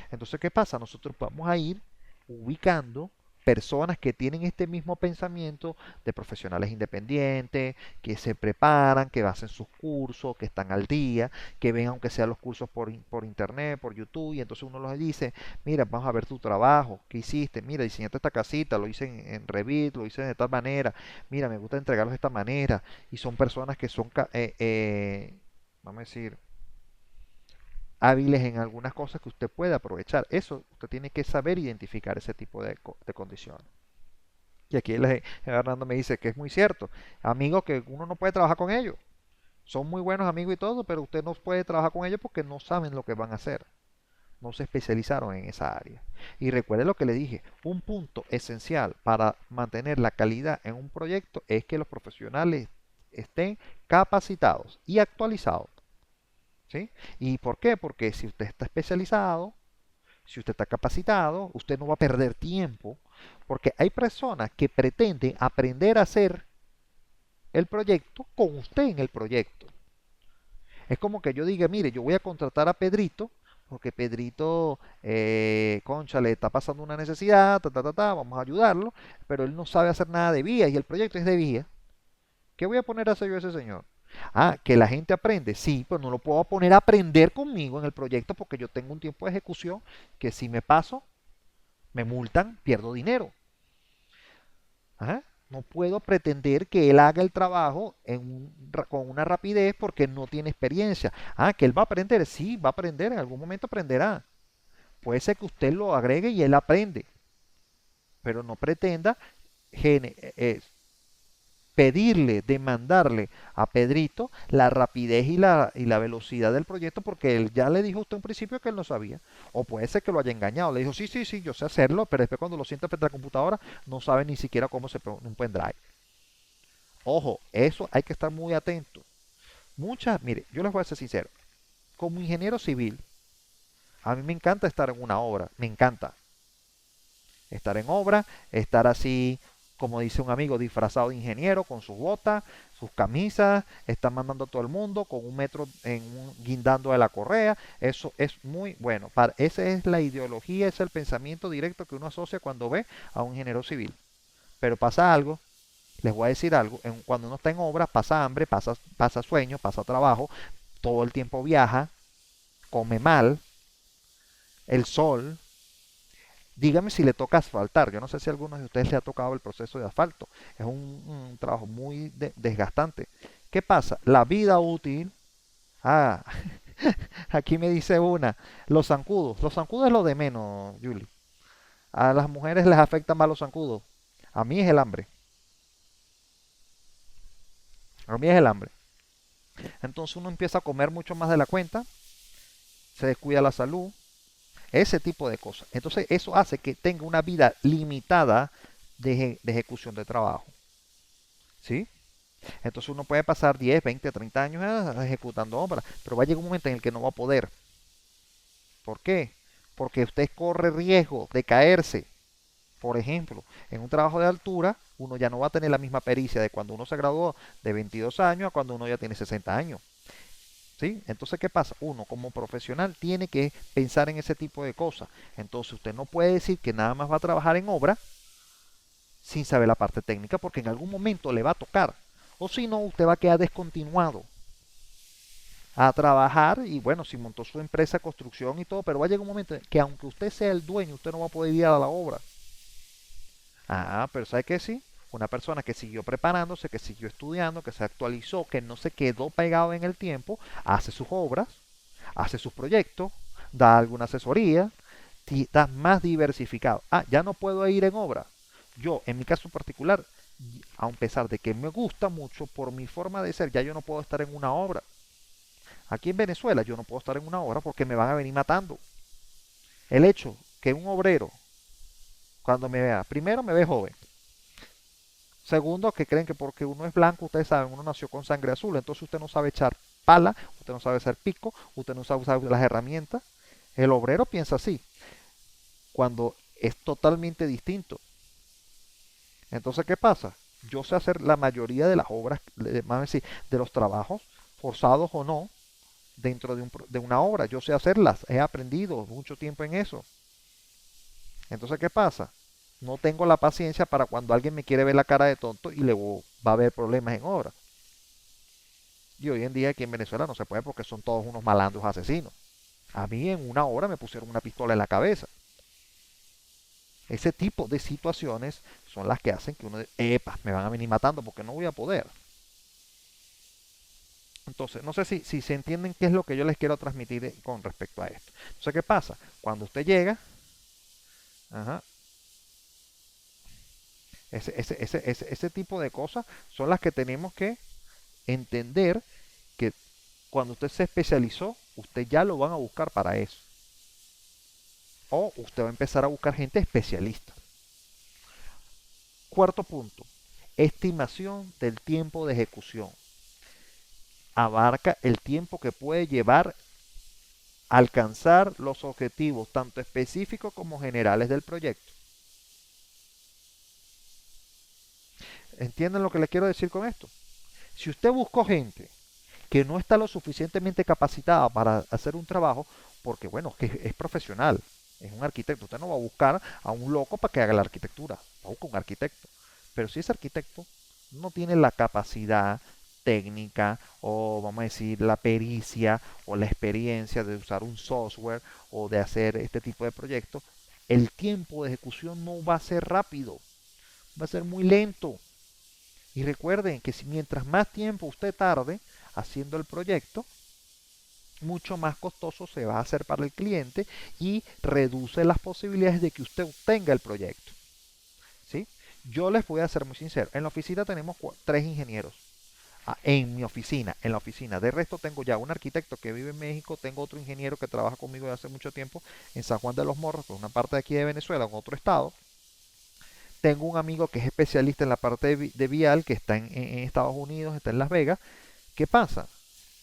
Entonces, ¿qué pasa? Nosotros vamos a ir ubicando personas que tienen este mismo pensamiento de profesionales independientes, que se preparan, que hacen sus cursos, que están al día, que ven aunque sean los cursos por internet, por YouTube, y entonces uno les dice, mira, vamos a ver tu trabajo, ¿qué hiciste? Mira, diseñaste esta casita, lo hice en Revit, lo hice de tal manera, mira, me gusta entregarlos de esta manera, y son personas que son, vamos a decir, hábiles en algunas cosas que usted puede aprovechar. Eso, usted tiene que saber identificar ese tipo de condiciones. Y aquí Hernando me dice que es muy cierto. Amigos que uno no puede trabajar con ellos. Son muy buenos amigos y todo, pero usted no puede trabajar con ellos porque no saben lo que van a hacer. No se especializaron en esa área. Y recuerde lo que le dije, un punto esencial para mantener la calidad en un proyecto es que los profesionales estén capacitados y actualizados. ¿Sí? ¿Y por qué? Porque si usted está especializado, si usted está capacitado, usted no va a perder tiempo, porque hay personas que pretenden aprender a hacer el proyecto con usted en el proyecto. Es como que yo diga, mire, yo voy a contratar a Pedrito, porque Pedrito, concha, le está pasando una necesidad, vamos a ayudarlo, pero él no sabe hacer nada de vías y el proyecto es de vías. ¿Qué voy a poner a hacer yo a ese señor? Ah, que la gente aprende, sí, pero no lo puedo poner a aprender conmigo en el proyecto porque yo tengo un tiempo de ejecución que si me paso, me multan, pierdo dinero. Ajá. No puedo pretender que él haga el trabajo con una rapidez porque no tiene experiencia. Ah, que él va a aprender, sí, va a aprender, en algún momento aprenderá. Puede ser que usted lo agregue y él aprende, pero no pretenda pedirle, demandarle a Pedrito la rapidez y la velocidad del proyecto porque él ya le dijo a usted en principio que él no sabía. O puede ser que lo haya engañado. Le dijo, sí, sí, sí, yo sé hacerlo, pero después cuando lo sienta frente a la computadora no sabe ni siquiera cómo se pone un pendrive. Ojo, eso hay que estar muy atento. Muchas, mire, yo les voy a ser sincero. Como ingeniero civil, a mí me encanta estar en una obra, me encanta estar en obra, estar así, como dice un amigo, disfrazado de ingeniero, con sus botas, sus camisas, está mandando a todo el mundo con un metro guindando de la correa. Eso es muy bueno. Esa es la ideología, ese es el pensamiento directo que uno asocia cuando ve a un ingeniero civil. Pero pasa algo, les voy a decir algo, cuando uno está en obra pasa hambre, pasa sueño, pasa trabajo, todo el tiempo viaja, come mal, el sol. Dígame si le toca asfaltar. Yo no sé si a algunos de ustedes le ha tocado el proceso de asfalto. Es un trabajo muy desgastante. ¿Qué pasa? La vida útil. Ah, aquí me dice una. Los zancudos. Los zancudos es lo de menos, Julie. A las mujeres les afectan más los zancudos. A mí es el hambre. A mí es el hambre. Entonces uno empieza a comer mucho más de la cuenta. Se descuida la salud. Ese tipo de cosas. Entonces eso hace que tenga una vida limitada de ejecución de trabajo. ¿Sí? Entonces uno puede pasar 10, 20, 30 años ejecutando obras, pero va a llegar un momento en el que no va a poder. ¿Por qué? Porque usted corre riesgo de caerse. Por ejemplo, en un trabajo de altura, uno ya no va a tener la misma pericia de cuando uno se graduó de 22 años a cuando uno ya tiene 60 años. ¿Sí? Entonces, ¿qué pasa? Uno como profesional tiene que pensar en ese tipo de cosas. Entonces, usted no puede decir que nada más va a trabajar en obra sin saber la parte técnica porque en algún momento le va a tocar. O si no, usted va a quedar descontinuado a trabajar y bueno, si montó su empresa de construcción y todo, pero va a llegar un momento en que aunque usted sea el dueño, usted no va a poder ir a la obra. Ah, pero ¿sabe qué? Sí, una persona que siguió preparándose, que siguió estudiando, que se actualizó, que no se quedó pegado en el tiempo, hace sus obras, hace sus proyectos, da alguna asesoría, da más diversificado. Ah, ya no puedo ir en obra. Yo, en mi caso particular, a pesar de que me gusta mucho por mi forma de ser, ya yo no puedo estar en una obra. Aquí en Venezuela yo no puedo estar en una obra porque me van a venir matando. El hecho que un obrero, cuando me vea, primero me ve joven. Segundo, que creen que porque uno es blanco, ustedes saben, uno nació con sangre azul, entonces usted no sabe echar pala, usted no sabe hacer pico, usted no sabe usar las herramientas. El obrero piensa así, cuando es totalmente distinto. Entonces, ¿qué pasa? Yo sé hacer la mayoría de las obras, vamos a decir, de los trabajos, forzados o no, dentro de una obra. Yo sé hacerlas, he aprendido mucho tiempo en eso. Entonces, ¿qué pasa? No tengo la paciencia para cuando alguien me quiere ver la cara de tonto y le va a haber problemas en obra. Y hoy en día aquí en Venezuela no se puede porque son todos unos malandros asesinos. A mí en una hora me pusieron una pistola en la cabeza. Ese tipo de situaciones son las que hacen que uno, epa, me van a venir matando porque no voy a poder. Entonces, no sé si se entienden qué es lo que yo les quiero transmitir con respecto a esto. Entonces, ¿qué pasa? Cuando usted llega, ajá, ese tipo de cosas son las que tenemos que entender que cuando usted se especializó, usted ya lo van a buscar para eso. O usted va a empezar a buscar gente especialista. Cuarto punto, estimación del tiempo de ejecución. Abarca el tiempo que puede llevar a alcanzar los objetivos, tanto específicos como generales del proyecto. ¿Entienden lo que le quiero decir con esto? Si usted buscó gente que no está lo suficientemente capacitada para hacer un trabajo, porque bueno, que es profesional, es un arquitecto, usted no va a buscar a un loco para que haga la arquitectura, va a buscar un arquitecto. Pero si ese arquitecto no tiene la capacidad técnica o vamos a decir la pericia o la experiencia de usar un software o de hacer este tipo de proyectos, el tiempo de ejecución no va a ser rápido, va a ser muy lento. Y recuerden que si mientras más tiempo usted tarde haciendo el proyecto, mucho más costoso se va a hacer para el cliente y reduce las posibilidades de que usted obtenga el proyecto. ¿Sí? Yo les voy a ser muy sincero. En la oficina tenemos tres ingenieros. En mi oficina, en la oficina. De resto tengo ya un arquitecto que vive en México, tengo otro ingeniero que trabaja conmigo desde hace mucho tiempo en San Juan de los Morros, que es una parte de aquí de Venezuela, en otro estado. Tengo un amigo que es especialista en la parte de vial, que está en Estados Unidos, está en Las Vegas. ¿Qué pasa?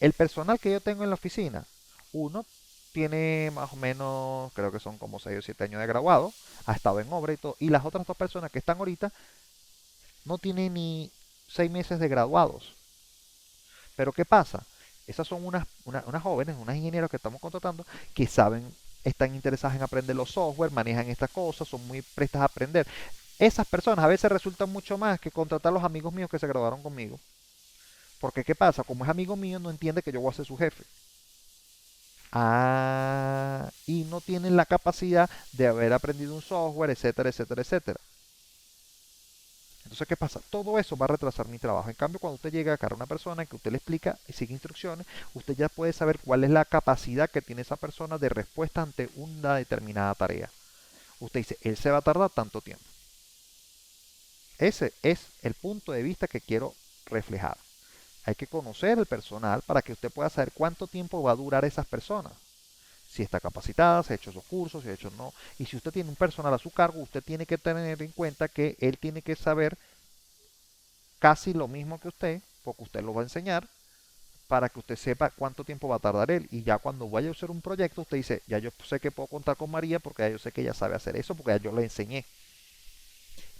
El personal que yo tengo en la oficina, uno tiene más o menos, creo que son como 6 o 7 años de graduado, ha estado en obra y todo, y las otras dos personas que están ahorita no tienen ni 6 meses de graduados. Pero ¿qué pasa? Esas son unas jóvenes, unas ingenieros que estamos contratando que saben, están interesadas en aprender los software, manejan estas cosas, son muy prestas a aprender. Esas personas a veces resultan mucho más que contratar a los amigos míos que se graduaron conmigo. Porque ¿qué pasa? Como es amigo mío, no entiende que yo voy a ser su jefe. Y no tienen la capacidad de haber aprendido un software, etcétera, etcétera, etcétera. Entonces, ¿qué pasa? Todo eso va a retrasar mi trabajo. En cambio, cuando usted llega acá a una persona que usted le explica y sigue instrucciones, usted ya puede saber cuál es la capacidad que tiene esa persona de respuesta ante una determinada tarea. Usted dice, él se va a tardar tanto tiempo. Ese es el punto de vista que quiero reflejar. Hay que conocer el personal para que usted pueda saber cuánto tiempo va a durar esas personas. Si está capacitada, si ha hecho esos cursos, si ha hecho no. Y si usted tiene un personal a su cargo, usted tiene que tener en cuenta que él tiene que saber casi lo mismo que usted, porque usted lo va a enseñar, para que usted sepa cuánto tiempo va a tardar él. Y ya cuando vaya a hacer un proyecto, usted dice, ya yo sé que puedo contar con María, porque ya yo sé que ella sabe hacer eso, porque ya yo le enseñé.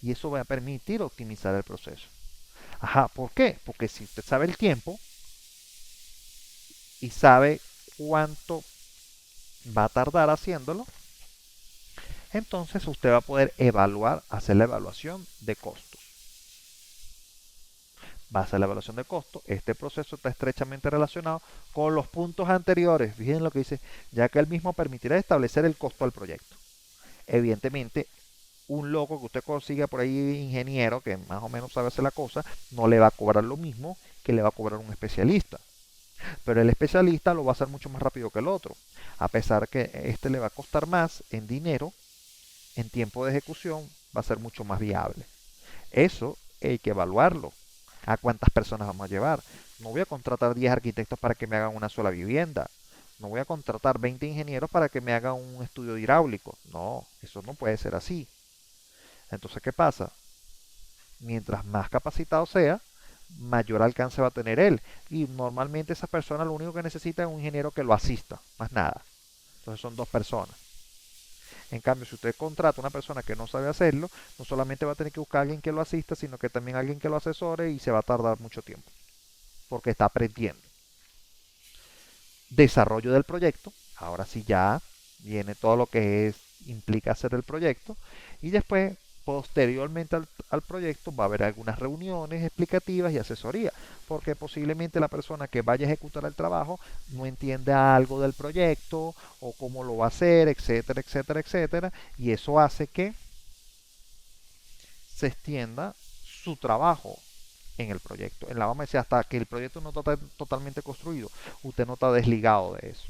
Y eso va a permitir optimizar el proceso. Ajá, ¿por qué? Porque si usted sabe el tiempo y sabe cuánto va a tardar haciéndolo, entonces usted va a poder evaluar, hacer la evaluación de costos. Va a hacer la evaluación de costos. Este proceso está estrechamente relacionado con los puntos anteriores. Fíjense lo que dice, ya que él mismo permitirá establecer el costo del proyecto. Evidentemente, un loco que usted consiga por ahí, ingeniero, que más o menos sabe hacer la cosa, no le va a cobrar lo mismo que le va a cobrar un especialista. Pero el especialista lo va a hacer mucho más rápido que el otro. A pesar que este le va a costar más en dinero, en tiempo de ejecución va a ser mucho más viable. Eso hay que evaluarlo. ¿A cuántas personas vamos a llevar? No voy a contratar 10 arquitectos para que me hagan una sola vivienda. No voy a contratar 20 ingenieros para que me hagan un estudio de hidráulico. No, eso no puede ser así. Entonces, ¿qué pasa? Mientras más capacitado sea, mayor alcance va a tener él. Y normalmente esa persona lo único que necesita es un ingeniero que lo asista, más nada. Entonces son dos personas. En cambio, si usted contrata a una persona que no sabe hacerlo, no solamente va a tener que buscar a alguien que lo asista, sino que también alguien que lo asesore y se va a tardar mucho tiempo, porque está aprendiendo. Desarrollo del proyecto, ahora sí ya viene todo lo que implica hacer el proyecto y después posteriormente al proyecto va a haber algunas reuniones explicativas y asesoría, porque posiblemente la persona que vaya a ejecutar el trabajo no entienda algo del proyecto o cómo lo va a hacer, etcétera, etcétera, etcétera, y eso hace que se extienda su trabajo en el proyecto. En la vamos a decir, hasta que el proyecto no está totalmente construido, usted no está desligado de eso.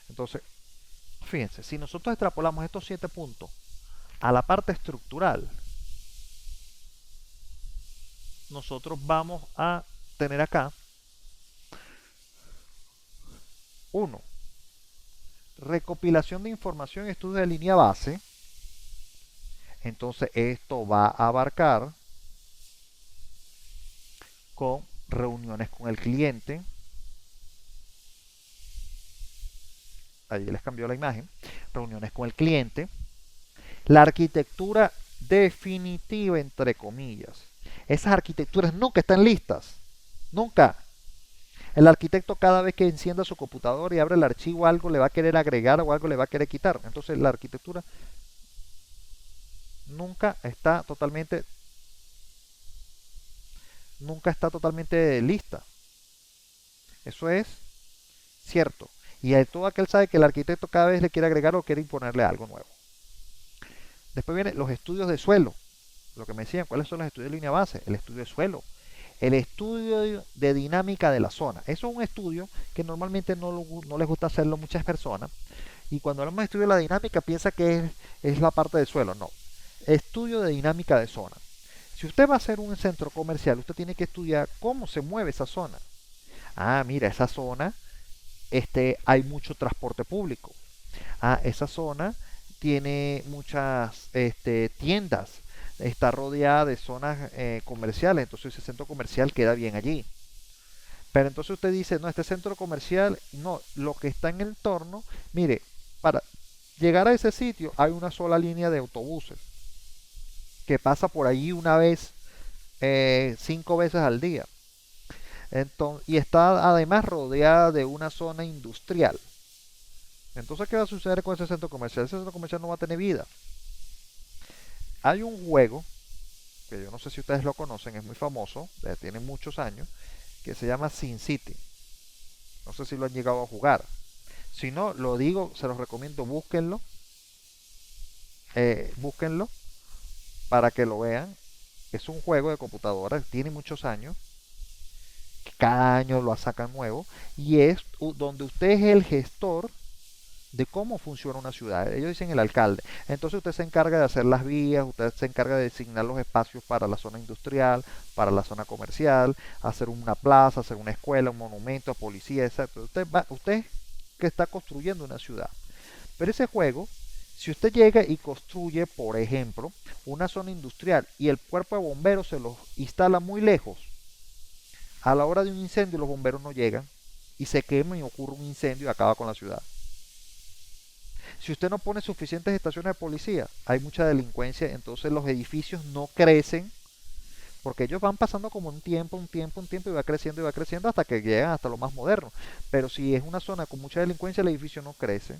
Entonces, fíjense, si nosotros extrapolamos estos 7 puntos a la parte estructural, nosotros vamos a tener acá 1. Recopilación de información y estudio de línea base. Entonces esto va a abarcar con reuniones con el cliente. Ahí les cambió la imagen. Reuniones con el cliente. La arquitectura definitiva, entre comillas. Esas arquitecturas nunca están listas. Nunca. El arquitecto cada vez que encienda su computadora y abre el archivo, algo le va a querer agregar o algo le va a querer quitar. Entonces la arquitectura nunca está totalmente lista. Eso es cierto. Y todo aquel sabe que el arquitecto cada vez le quiere agregar o quiere imponerle algo nuevo. Después vienen los estudios de suelo. Lo que me decían, ¿cuáles son los estudios de línea base? El estudio de suelo. El estudio de dinámica de la zona. Eso es un estudio que normalmente no les gusta hacerlo muchas personas. Y cuando hablamos de estudio de la dinámica, piensa que es la parte del suelo. No. Estudio de dinámica de zona. Si usted va a hacer un centro comercial, usted tiene que estudiar cómo se mueve esa zona. Ah, mira, esa zona, hay mucho transporte público. Ah, esa zona tiene muchas tiendas, está rodeada de zonas comerciales, entonces ese centro comercial queda bien allí. Pero entonces usted dice, no, este centro comercial, no, lo que está en el entorno, mire, para llegar a ese sitio hay una sola línea de autobuses que pasa por allí una vez, 5 veces al día. Entonces, y está además rodeada de una zona industrial. Entonces, ¿qué va a suceder con ese centro comercial? Ese centro comercial no va a tener vida. Hay un juego, que yo no sé si ustedes lo conocen, es muy famoso, tiene muchos años, que se llama Sin City. No sé si lo han llegado a jugar. Si no, lo digo, se los recomiendo, búsquenlo, búsquenlo para que lo vean. Es un juego de computadora, tiene muchos años, cada año lo sacan nuevo, y es donde usted es el gestor de cómo funciona una ciudad. Ellos dicen el alcalde. Entonces usted se encarga de hacer las vías, usted se encarga de designar los espacios para la zona industrial, para la zona comercial, hacer una plaza, hacer una escuela, un monumento, policía, exacto. Usted que está construyendo una ciudad. Pero ese juego, si usted llega y construye, por ejemplo, una zona industrial y el cuerpo de bomberos se los instala muy lejos, a la hora de un incendio los bomberos no llegan y se queman y ocurre un incendio y acaba con la ciudad. Si usted no pone suficientes estaciones de policía, hay mucha delincuencia, entonces los edificios no crecen, porque ellos van pasando como un tiempo, un tiempo, un tiempo, y va creciendo hasta que llegan hasta lo más moderno. Pero si es una zona con mucha delincuencia, el edificio no crece.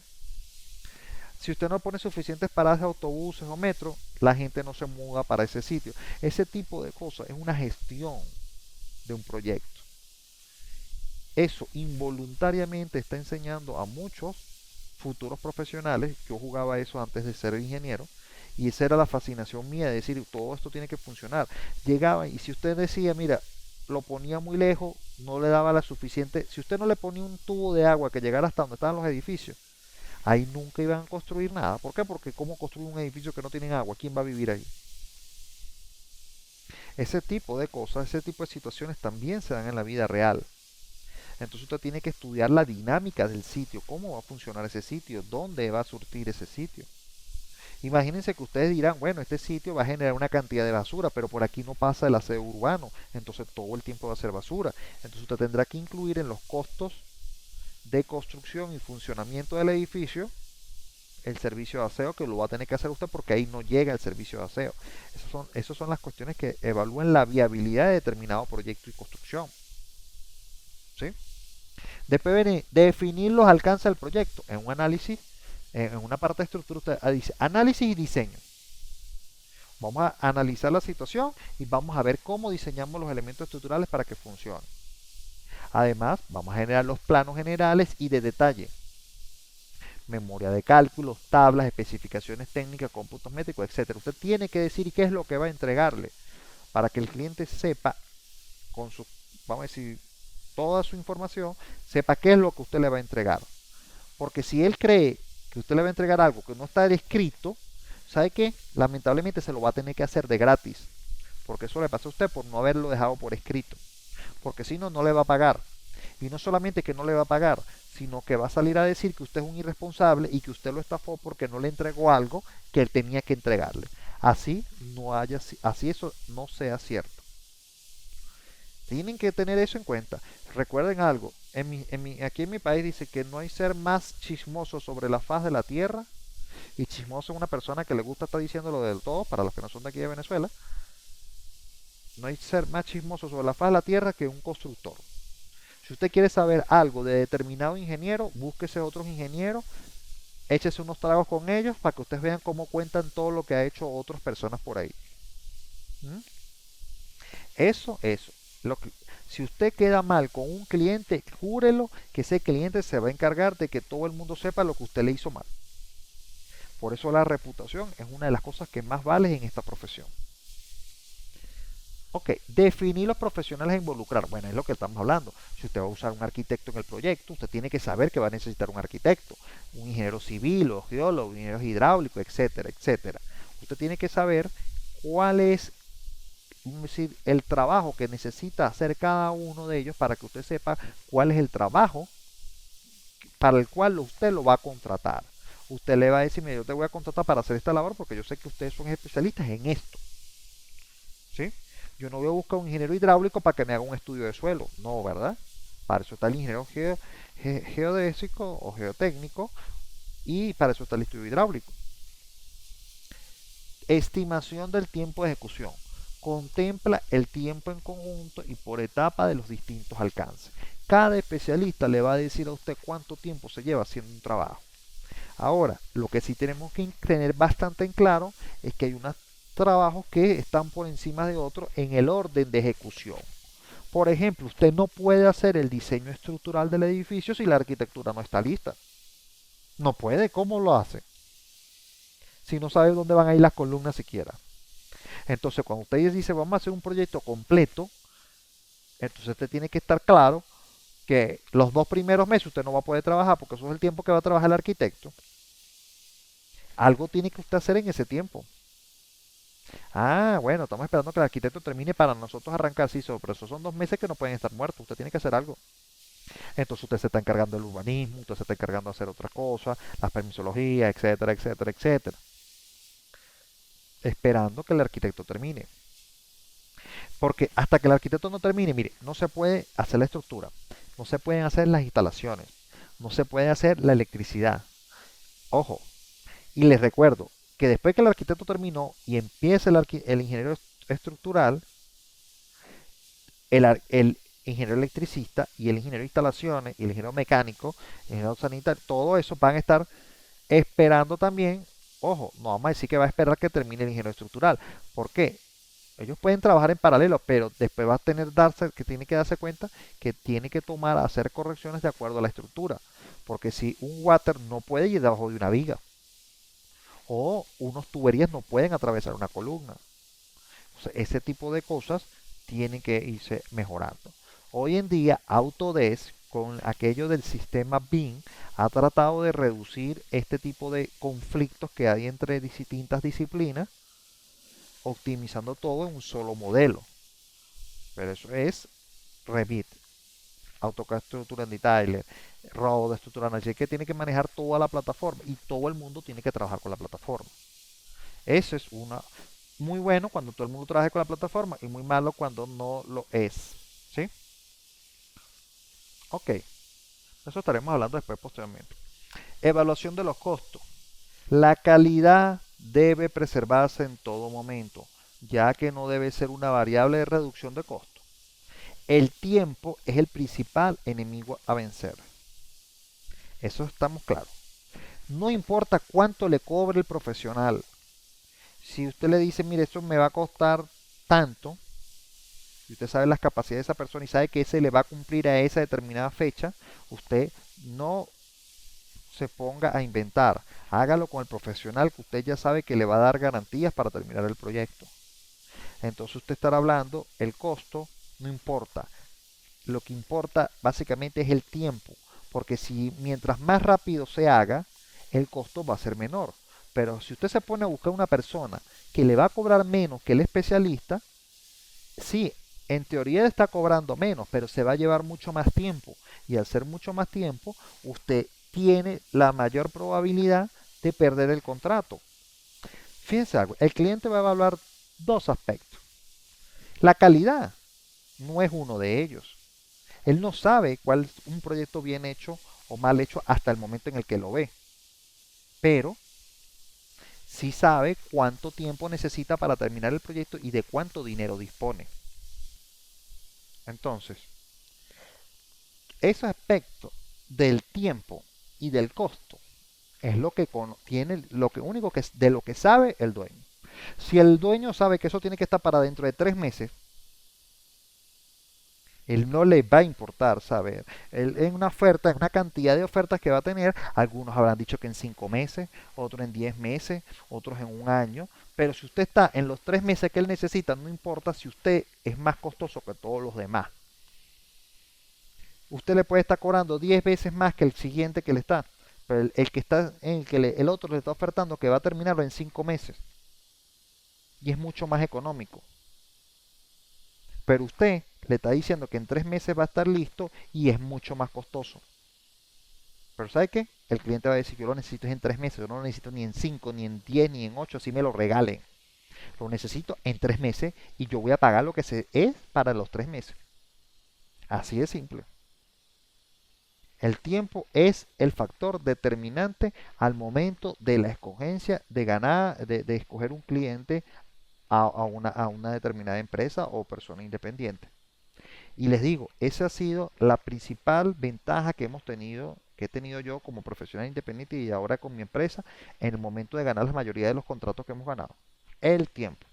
Si usted no pone suficientes paradas de autobuses o metro, la gente no se muda para ese sitio. Ese tipo de cosas es una gestión de un proyecto. Eso involuntariamente está enseñando a muchos futuros profesionales. Yo jugaba eso antes de ser ingeniero y esa era la fascinación mía, de decir, todo esto tiene que funcionar. Llegaba y si usted decía, mira, lo ponía muy lejos, no le daba la suficiente, si usted no le ponía un tubo de agua que llegara hasta donde estaban los edificios, ahí nunca iban a construir nada. ¿Por qué? Porque ¿cómo construir un edificio que no tiene agua? ¿Quién va a vivir ahí? Ese tipo de cosas, ese tipo de situaciones también se dan en la vida real. Entonces usted tiene que estudiar la dinámica del sitio, cómo va a funcionar ese sitio, dónde va a surtir ese sitio. Imagínense que ustedes dirán, bueno, este sitio va a generar una cantidad de basura, pero por aquí no pasa el aseo urbano, entonces todo el tiempo va a ser basura. Entonces usted tendrá que incluir en los costos de construcción y funcionamiento del edificio el servicio de aseo, que lo va a tener que hacer usted porque ahí no llega el servicio de aseo. Esas son las cuestiones que evalúan la viabilidad de determinado proyecto y construcción. ¿Sí? Después viene definir los alcances del proyecto. En un análisis, en una parte de estructura, usted dice análisis y diseño. Vamos a analizar la situación y vamos a ver cómo diseñamos los elementos estructurales para que funcionen. Además, vamos a generar los planos generales y de detalle. Memoria de cálculos, tablas, especificaciones técnicas, cómputos métricos, etc. Usted tiene que decir qué es lo que va a entregarle para que el cliente sepa con su, vamos a decir, toda su información, sepa qué es lo que usted le va a entregar. Porque si él cree que usted le va a entregar algo que no está escrito, ¿sabe qué? Lamentablemente se lo va a tener que hacer de gratis. Porque eso le pasa a usted por no haberlo dejado por escrito. Porque si no, no le va a pagar. Y no solamente que no le va a pagar, sino que va a salir a decir que usted es un irresponsable y que usted lo estafó porque no le entregó algo que él tenía que entregarle. Así eso no sea cierto. Tienen que tener eso en cuenta. Recuerden algo, aquí en mi país dice que no hay ser más chismoso sobre la faz de la tierra, y chismoso es una persona que le gusta estar diciéndolo del todo, para los que no son de aquí de Venezuela. No hay ser más chismoso sobre la faz de la tierra que un constructor. Si usted quiere saber algo de determinado ingeniero, búsquese otros ingenieros, échese unos tragos con ellos para que ustedes vean cómo cuentan todo lo que ha hecho otras personas por ahí. ¿Mm? Eso. Si usted queda mal con un cliente, júrelo que ese cliente se va a encargar de que todo el mundo sepa lo que usted le hizo mal. Por eso la reputación es una de las cosas que más vale en esta profesión. Ok, definir los profesionales a involucrar. Bueno, es lo que estamos hablando. Si usted va a usar un arquitecto en el proyecto, usted tiene que saber que va a necesitar un arquitecto, un ingeniero civil o geólogo, un ingeniero hidráulico, etcétera, etcétera. Usted tiene que saber cuál es, decir, el trabajo que necesita hacer cada uno de ellos para que usted sepa cuál es el trabajo para el cual usted lo va a contratar. Usted le va a decir, mira, yo te voy a contratar para hacer esta labor porque yo sé que ustedes son especialistas en esto. ¿Sí? Yo no voy a buscar un ingeniero hidráulico para que me haga un estudio de suelo. No, ¿verdad? Para eso está el ingeniero geodésico o geotécnico y para eso está el estudio hidráulico. Estimación del tiempo de ejecución. Contempla el tiempo en conjunto y por etapa de los distintos alcances. Cada especialista le va a decir a usted cuánto tiempo se lleva haciendo un trabajo. Ahora, lo que sí tenemos que tener bastante en claro es que hay unos trabajos que están por encima de otros en el orden de ejecución. Por ejemplo, usted no puede hacer el diseño estructural del edificio si la arquitectura no está lista. No puede, ¿cómo lo hace? Si no sabe dónde van a ir las columnas siquiera. Entonces, cuando usted dice vamos a hacer un proyecto completo, entonces usted tiene que estar claro que los 2 primeros meses usted no va a poder trabajar porque eso es el tiempo que va a trabajar el arquitecto. Algo tiene que usted hacer en ese tiempo. Ah, bueno, estamos esperando que el arquitecto termine para nosotros arrancar, sí, pero esos son 2 meses que no pueden estar muertos, usted tiene que hacer algo. Entonces usted se está encargando del urbanismo, usted se está encargando de hacer otra cosa, las permisologías, etcétera, etcétera, etcétera. Esperando que el arquitecto termine. Porque hasta que el arquitecto no termine, mire, no se puede hacer la estructura, no se pueden hacer las instalaciones, no se puede hacer la electricidad. Ojo, y les recuerdo que después que el arquitecto terminó y empieza el ingeniero estructural, el ingeniero electricista y el ingeniero de instalaciones y el ingeniero mecánico, el ingeniero sanitario, todo eso van a estar esperando también. Ojo, no vamos a decir que va a esperar que termine el ingeniero estructural. ¿Por qué? Ellos pueden trabajar en paralelo, pero después va a tiene que darse cuenta que tiene que hacer correcciones de acuerdo a la estructura. Porque si un water no puede ir debajo de una viga, o unos tuberías no pueden atravesar una columna. O sea, ese tipo de cosas tienen que irse mejorando. Hoy en día Autodesk con aquello del sistema BIM ha tratado de reducir este tipo de conflictos que hay entre distintas disciplinas, optimizando todo en un solo modelo. Pero eso es Revit, AutoCAD Structural Detailer, Rhode Structural Analysis, que tiene que manejar toda la plataforma y todo el mundo tiene que trabajar con la plataforma. Eso es muy bueno cuando todo el mundo trabaja con la plataforma y muy malo cuando no lo es. ¿Sí? Ok, eso estaremos hablando después posteriormente. Evaluación de los costos. La calidad debe preservarse en todo momento, ya que no debe ser una variable de reducción de costo. El tiempo es el principal enemigo a vencer. Eso estamos claros. No importa cuánto le cobre el profesional. Si usted le dice, mire, esto me va a costar tanto, y usted sabe las capacidades de esa persona y sabe que ese le va a cumplir a esa determinada fecha, usted no se ponga a inventar. Hágalo con el profesional que usted ya sabe que le va a dar garantías para terminar el proyecto. Entonces usted estará hablando, el costo no importa. Lo que importa básicamente es el tiempo. Porque si mientras más rápido se haga, el costo va a ser menor. Pero si usted se pone a buscar una persona que le va a cobrar menos que el especialista, sí, en teoría él está cobrando menos, pero se va a llevar mucho más tiempo. Y al ser mucho más tiempo, usted tiene la mayor probabilidad de perder el contrato. Fíjense algo, el cliente va a evaluar 2 aspectos. La calidad no es uno de ellos. Él no sabe cuál es un proyecto bien hecho o mal hecho hasta el momento en el que lo ve. Pero sí sabe cuánto tiempo necesita para terminar el proyecto y de cuánto dinero dispone. Entonces, ese aspecto del tiempo y del costo es lo que tiene, lo que único que de lo que sabe el dueño. Si el dueño sabe que eso tiene que estar para dentro de 3 meses, él no le va a importar saber. Él, en una oferta, en una cantidad de ofertas que va a tener, algunos habrán dicho que en 5 meses, otros en 10 meses, otros en un año. Pero si usted está en los 3 meses que él necesita, no importa si usted es más costoso que todos los demás. Usted le puede estar cobrando 10 veces más que el siguiente que le está. Pero el que está en el que el otro le está ofertando que va a terminarlo en 5 meses. y es mucho más económico. Pero usted le está diciendo que en 3 meses va a estar listo y es mucho más costoso. Pero ¿sabe qué? El cliente va a decir, yo lo necesito en 3 meses, yo no lo necesito ni en 5, ni en 10, ni en 8, si me lo regalen. Lo necesito en 3 meses y yo voy a pagar lo que se es para los 3 meses. Así de simple. El tiempo es el factor determinante al momento de la escogencia de ganar, de escoger un cliente a una determinada empresa o persona independiente. Y les digo, esa ha sido la principal ventaja que he tenido yo como profesional independiente y ahora con mi empresa en el momento de ganar la mayoría de los contratos que hemos ganado. El tiempo.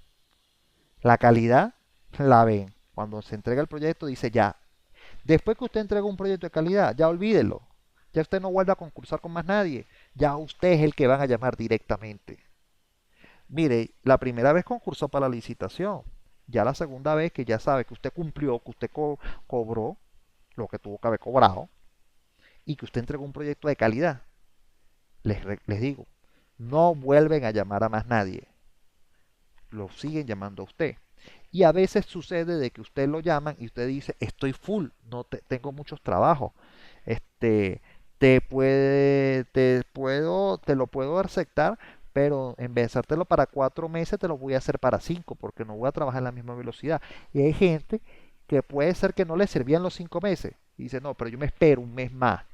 La calidad la ven. Cuando se entrega el proyecto dice ya. Después que usted entrega un proyecto de calidad, ya olvídelo. Ya usted no vuelve a concursar con más nadie. Ya usted es el que van a llamar directamente. Mire, la primera vez concursó para la licitación. Ya la segunda vez que ya sabe que usted cumplió, que usted cobró lo que tuvo que haber cobrado y que usted entregó un proyecto de calidad, les digo, no vuelven a llamar a más nadie. Lo siguen llamando a usted. Y a veces sucede de que usted lo llaman y usted dice, estoy full, no tengo muchos trabajos. Este, te lo puedo aceptar, pero en vez de hacértelo para 4 meses, te lo voy a hacer para 5, porque no voy a trabajar en la misma velocidad. Y hay gente que puede ser que no le servían los 5 meses. Y dice, no, pero yo me espero un mes más.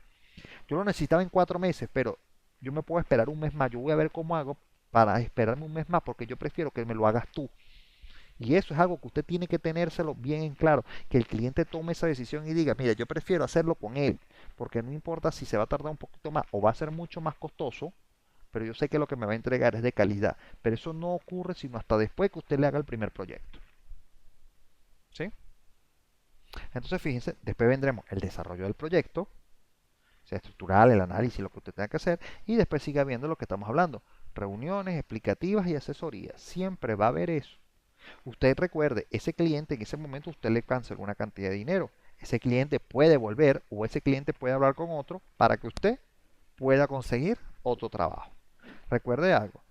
Yo lo necesitaba en 4 meses, pero yo me puedo esperar un mes más. Yo voy a ver cómo hago para esperarme un mes más, porque yo prefiero que me lo hagas tú. Y eso es algo que usted tiene que tenérselo bien en claro, que el cliente tome esa decisión y diga, mira, yo prefiero hacerlo con él, porque no importa si se va a tardar un poquito más o va a ser mucho más costoso, pero yo sé que lo que me va a entregar es de calidad. Pero eso no ocurre sino hasta después que usted le haga el primer proyecto. ¿Sí? Entonces, fíjense, después vendremos el desarrollo del proyecto, sea estructural, el análisis, lo que usted tenga que hacer, y después siga viendo lo que estamos hablando. Reuniones explicativas y asesorías. Siempre va a haber eso. Usted recuerde, ese cliente en ese momento usted le canceló una cantidad de dinero. Ese cliente puede volver o ese cliente puede hablar con otro para que usted pueda conseguir otro trabajo. Recuerde algo,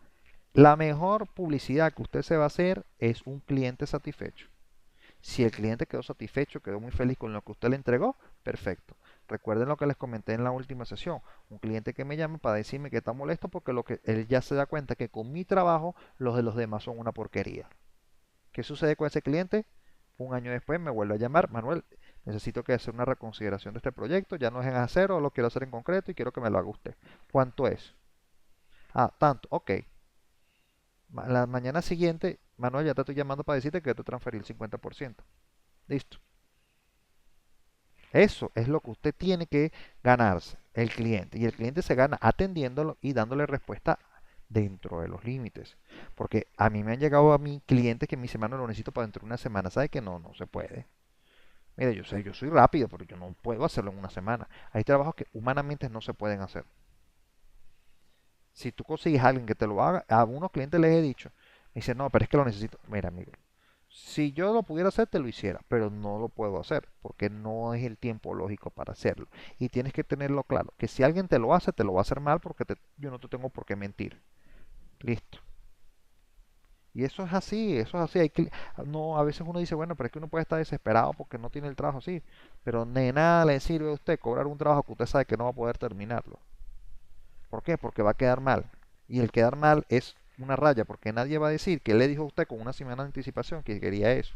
la mejor publicidad que usted se va a hacer es un cliente satisfecho. Si el cliente quedó satisfecho, quedó muy feliz con lo que usted le entregó, perfecto. Recuerden lo que les comenté en la última sesión. Un cliente que me llama para decirme que está molesto porque lo que él ya se da cuenta que con mi trabajo los de los demás son una porquería. ¿Qué sucede con ese cliente? Un año después me vuelve a llamar, Manuel, necesito que hacer una reconsideración de este proyecto, ya no es en acero, lo quiero hacer en concreto y quiero que me lo haga usted. ¿Cuánto es? Ah, tanto, ok. La mañana siguiente, Manuel, ya te estoy llamando para decirte que te transferí el 50%. Listo. Eso es lo que usted tiene que ganarse, el cliente. Y el cliente se gana atendiéndolo y dándole respuesta dentro de los límites. Porque a mí me han llegado a mí clientes que me dicen, mano, lo necesito para dentro de una semana. ¿Sabe que no? No se puede. Mira, yo sé, yo soy rápido, pero yo no puedo hacerlo en una semana. Hay trabajos que humanamente no se pueden hacer. Si tú consigues a alguien que te lo haga, a algunos clientes les he dicho, me dicen, no, pero es que lo necesito. Mira, amigo, si yo lo pudiera hacer, te lo hiciera, pero no lo puedo hacer porque no es el tiempo lógico para hacerlo. Y tienes que tenerlo claro, que si alguien te lo hace, te lo va a hacer mal porque yo no te tengo por qué mentir. Listo. Y eso es así, eso es así. No, a veces uno dice, bueno, pero es que uno puede estar desesperado porque no tiene el trabajo así. Pero de nada le sirve a usted cobrar un trabajo que usted sabe que no va a poder terminarlo. ¿Por qué? Porque va a quedar mal. Y el quedar mal es una raya, porque nadie va a decir que le dijo a usted con una semana de anticipación que quería eso.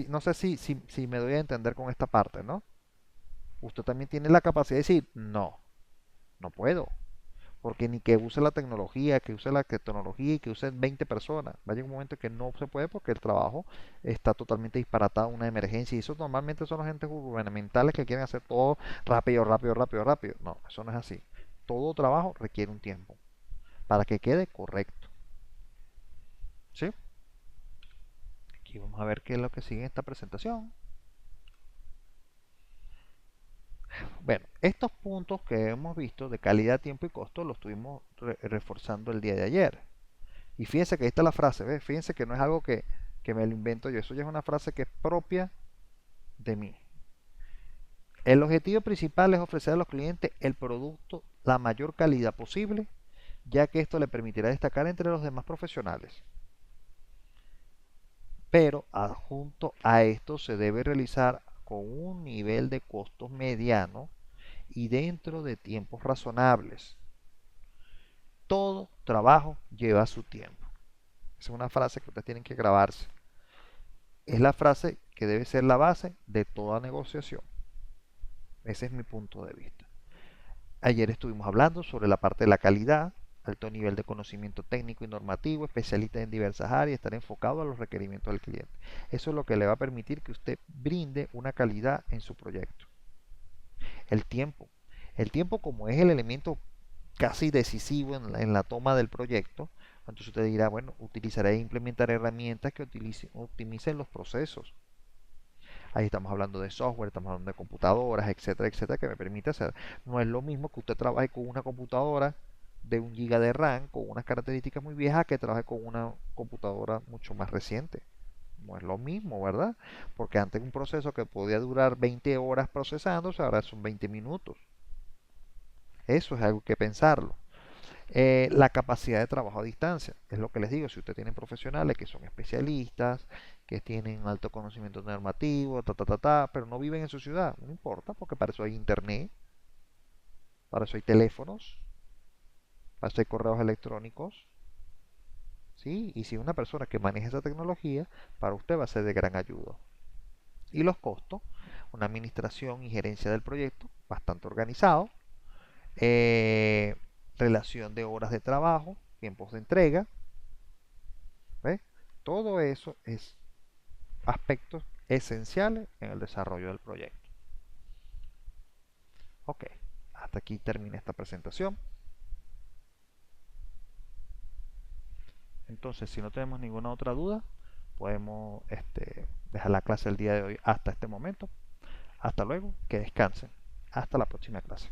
No sé si me doy a entender con esta parte, ¿no? Usted también tiene la capacidad de decir, no, no puedo. Porque ni que use la tecnología, que use la tecnología y que use 20 personas. Va a llegar un momento que no se puede porque el trabajo está totalmente disparatado, una emergencia. Y eso normalmente son los agentes gubernamentales que quieren hacer todo rápido, rápido, rápido, rápido. No, eso no es así. Todo trabajo requiere un tiempo para que quede correcto. ¿Sí? Aquí vamos a ver qué es lo que sigue en esta presentación. Bueno, estos puntos que hemos visto de calidad, tiempo y costo los estuvimos reforzando el día de ayer. Y fíjense que ahí está la frase, ¿ves? Fíjense que no es algo que me lo invento yo, eso ya es una frase que es propia de mí. El objetivo principal es ofrecer a los clientes el producto la mayor calidad posible, ya que esto le permitirá destacar entre los demás profesionales. Pero adjunto a esto se debe realizar con un nivel de costos mediano y dentro de tiempos razonables. Todo trabajo lleva su tiempo. Esa es una frase que ustedes tienen que grabarse. Es la frase que debe ser la base de toda negociación. Ese es mi punto de vista. Ayer estuvimos hablando sobre la parte de la calidad, alto nivel de conocimiento técnico y normativo, especialista en diversas áreas, estar enfocado a los requerimientos del cliente. Eso es lo que le va a permitir que usted brinde una calidad en su proyecto. El tiempo. El tiempo, como es el elemento casi decisivo en la toma del proyecto, entonces usted dirá, bueno, utilizaré e implementaré herramientas que optimicen los procesos. Ahí estamos hablando de software, estamos hablando de computadoras, etcétera, etcétera, que me permite hacer. No es lo mismo que usted trabaje con una computadora de 1 GB de RAM con unas características muy viejas que trabaje con una computadora mucho más reciente. No es lo mismo, ¿verdad? Porque antes un proceso que podía durar 20 horas procesándose, ahora son 20 minutos. Eso es algo que pensarlo. La capacidad de trabajo a distancia, es lo que les digo, si usted tiene profesionales que son especialistas, que tienen alto conocimiento normativo, pero no viven en su ciudad, no importa, porque para eso hay internet, para eso hay teléfonos, para eso hay correos electrónicos, ¿sí? Y si una persona que maneja esa tecnología, para usted va a ser de gran ayuda. Y los costos, una administración y gerencia del proyecto bastante organizado, eh, relación de horas de trabajo, tiempos de entrega, ¿ves? Todo eso es aspectos esenciales en el desarrollo del proyecto. Ok, hasta aquí termina esta presentación. Entonces, si no tenemos ninguna otra duda, podemos dejar la clase el día de hoy hasta este momento. Hasta luego, que descansen. Hasta la próxima clase.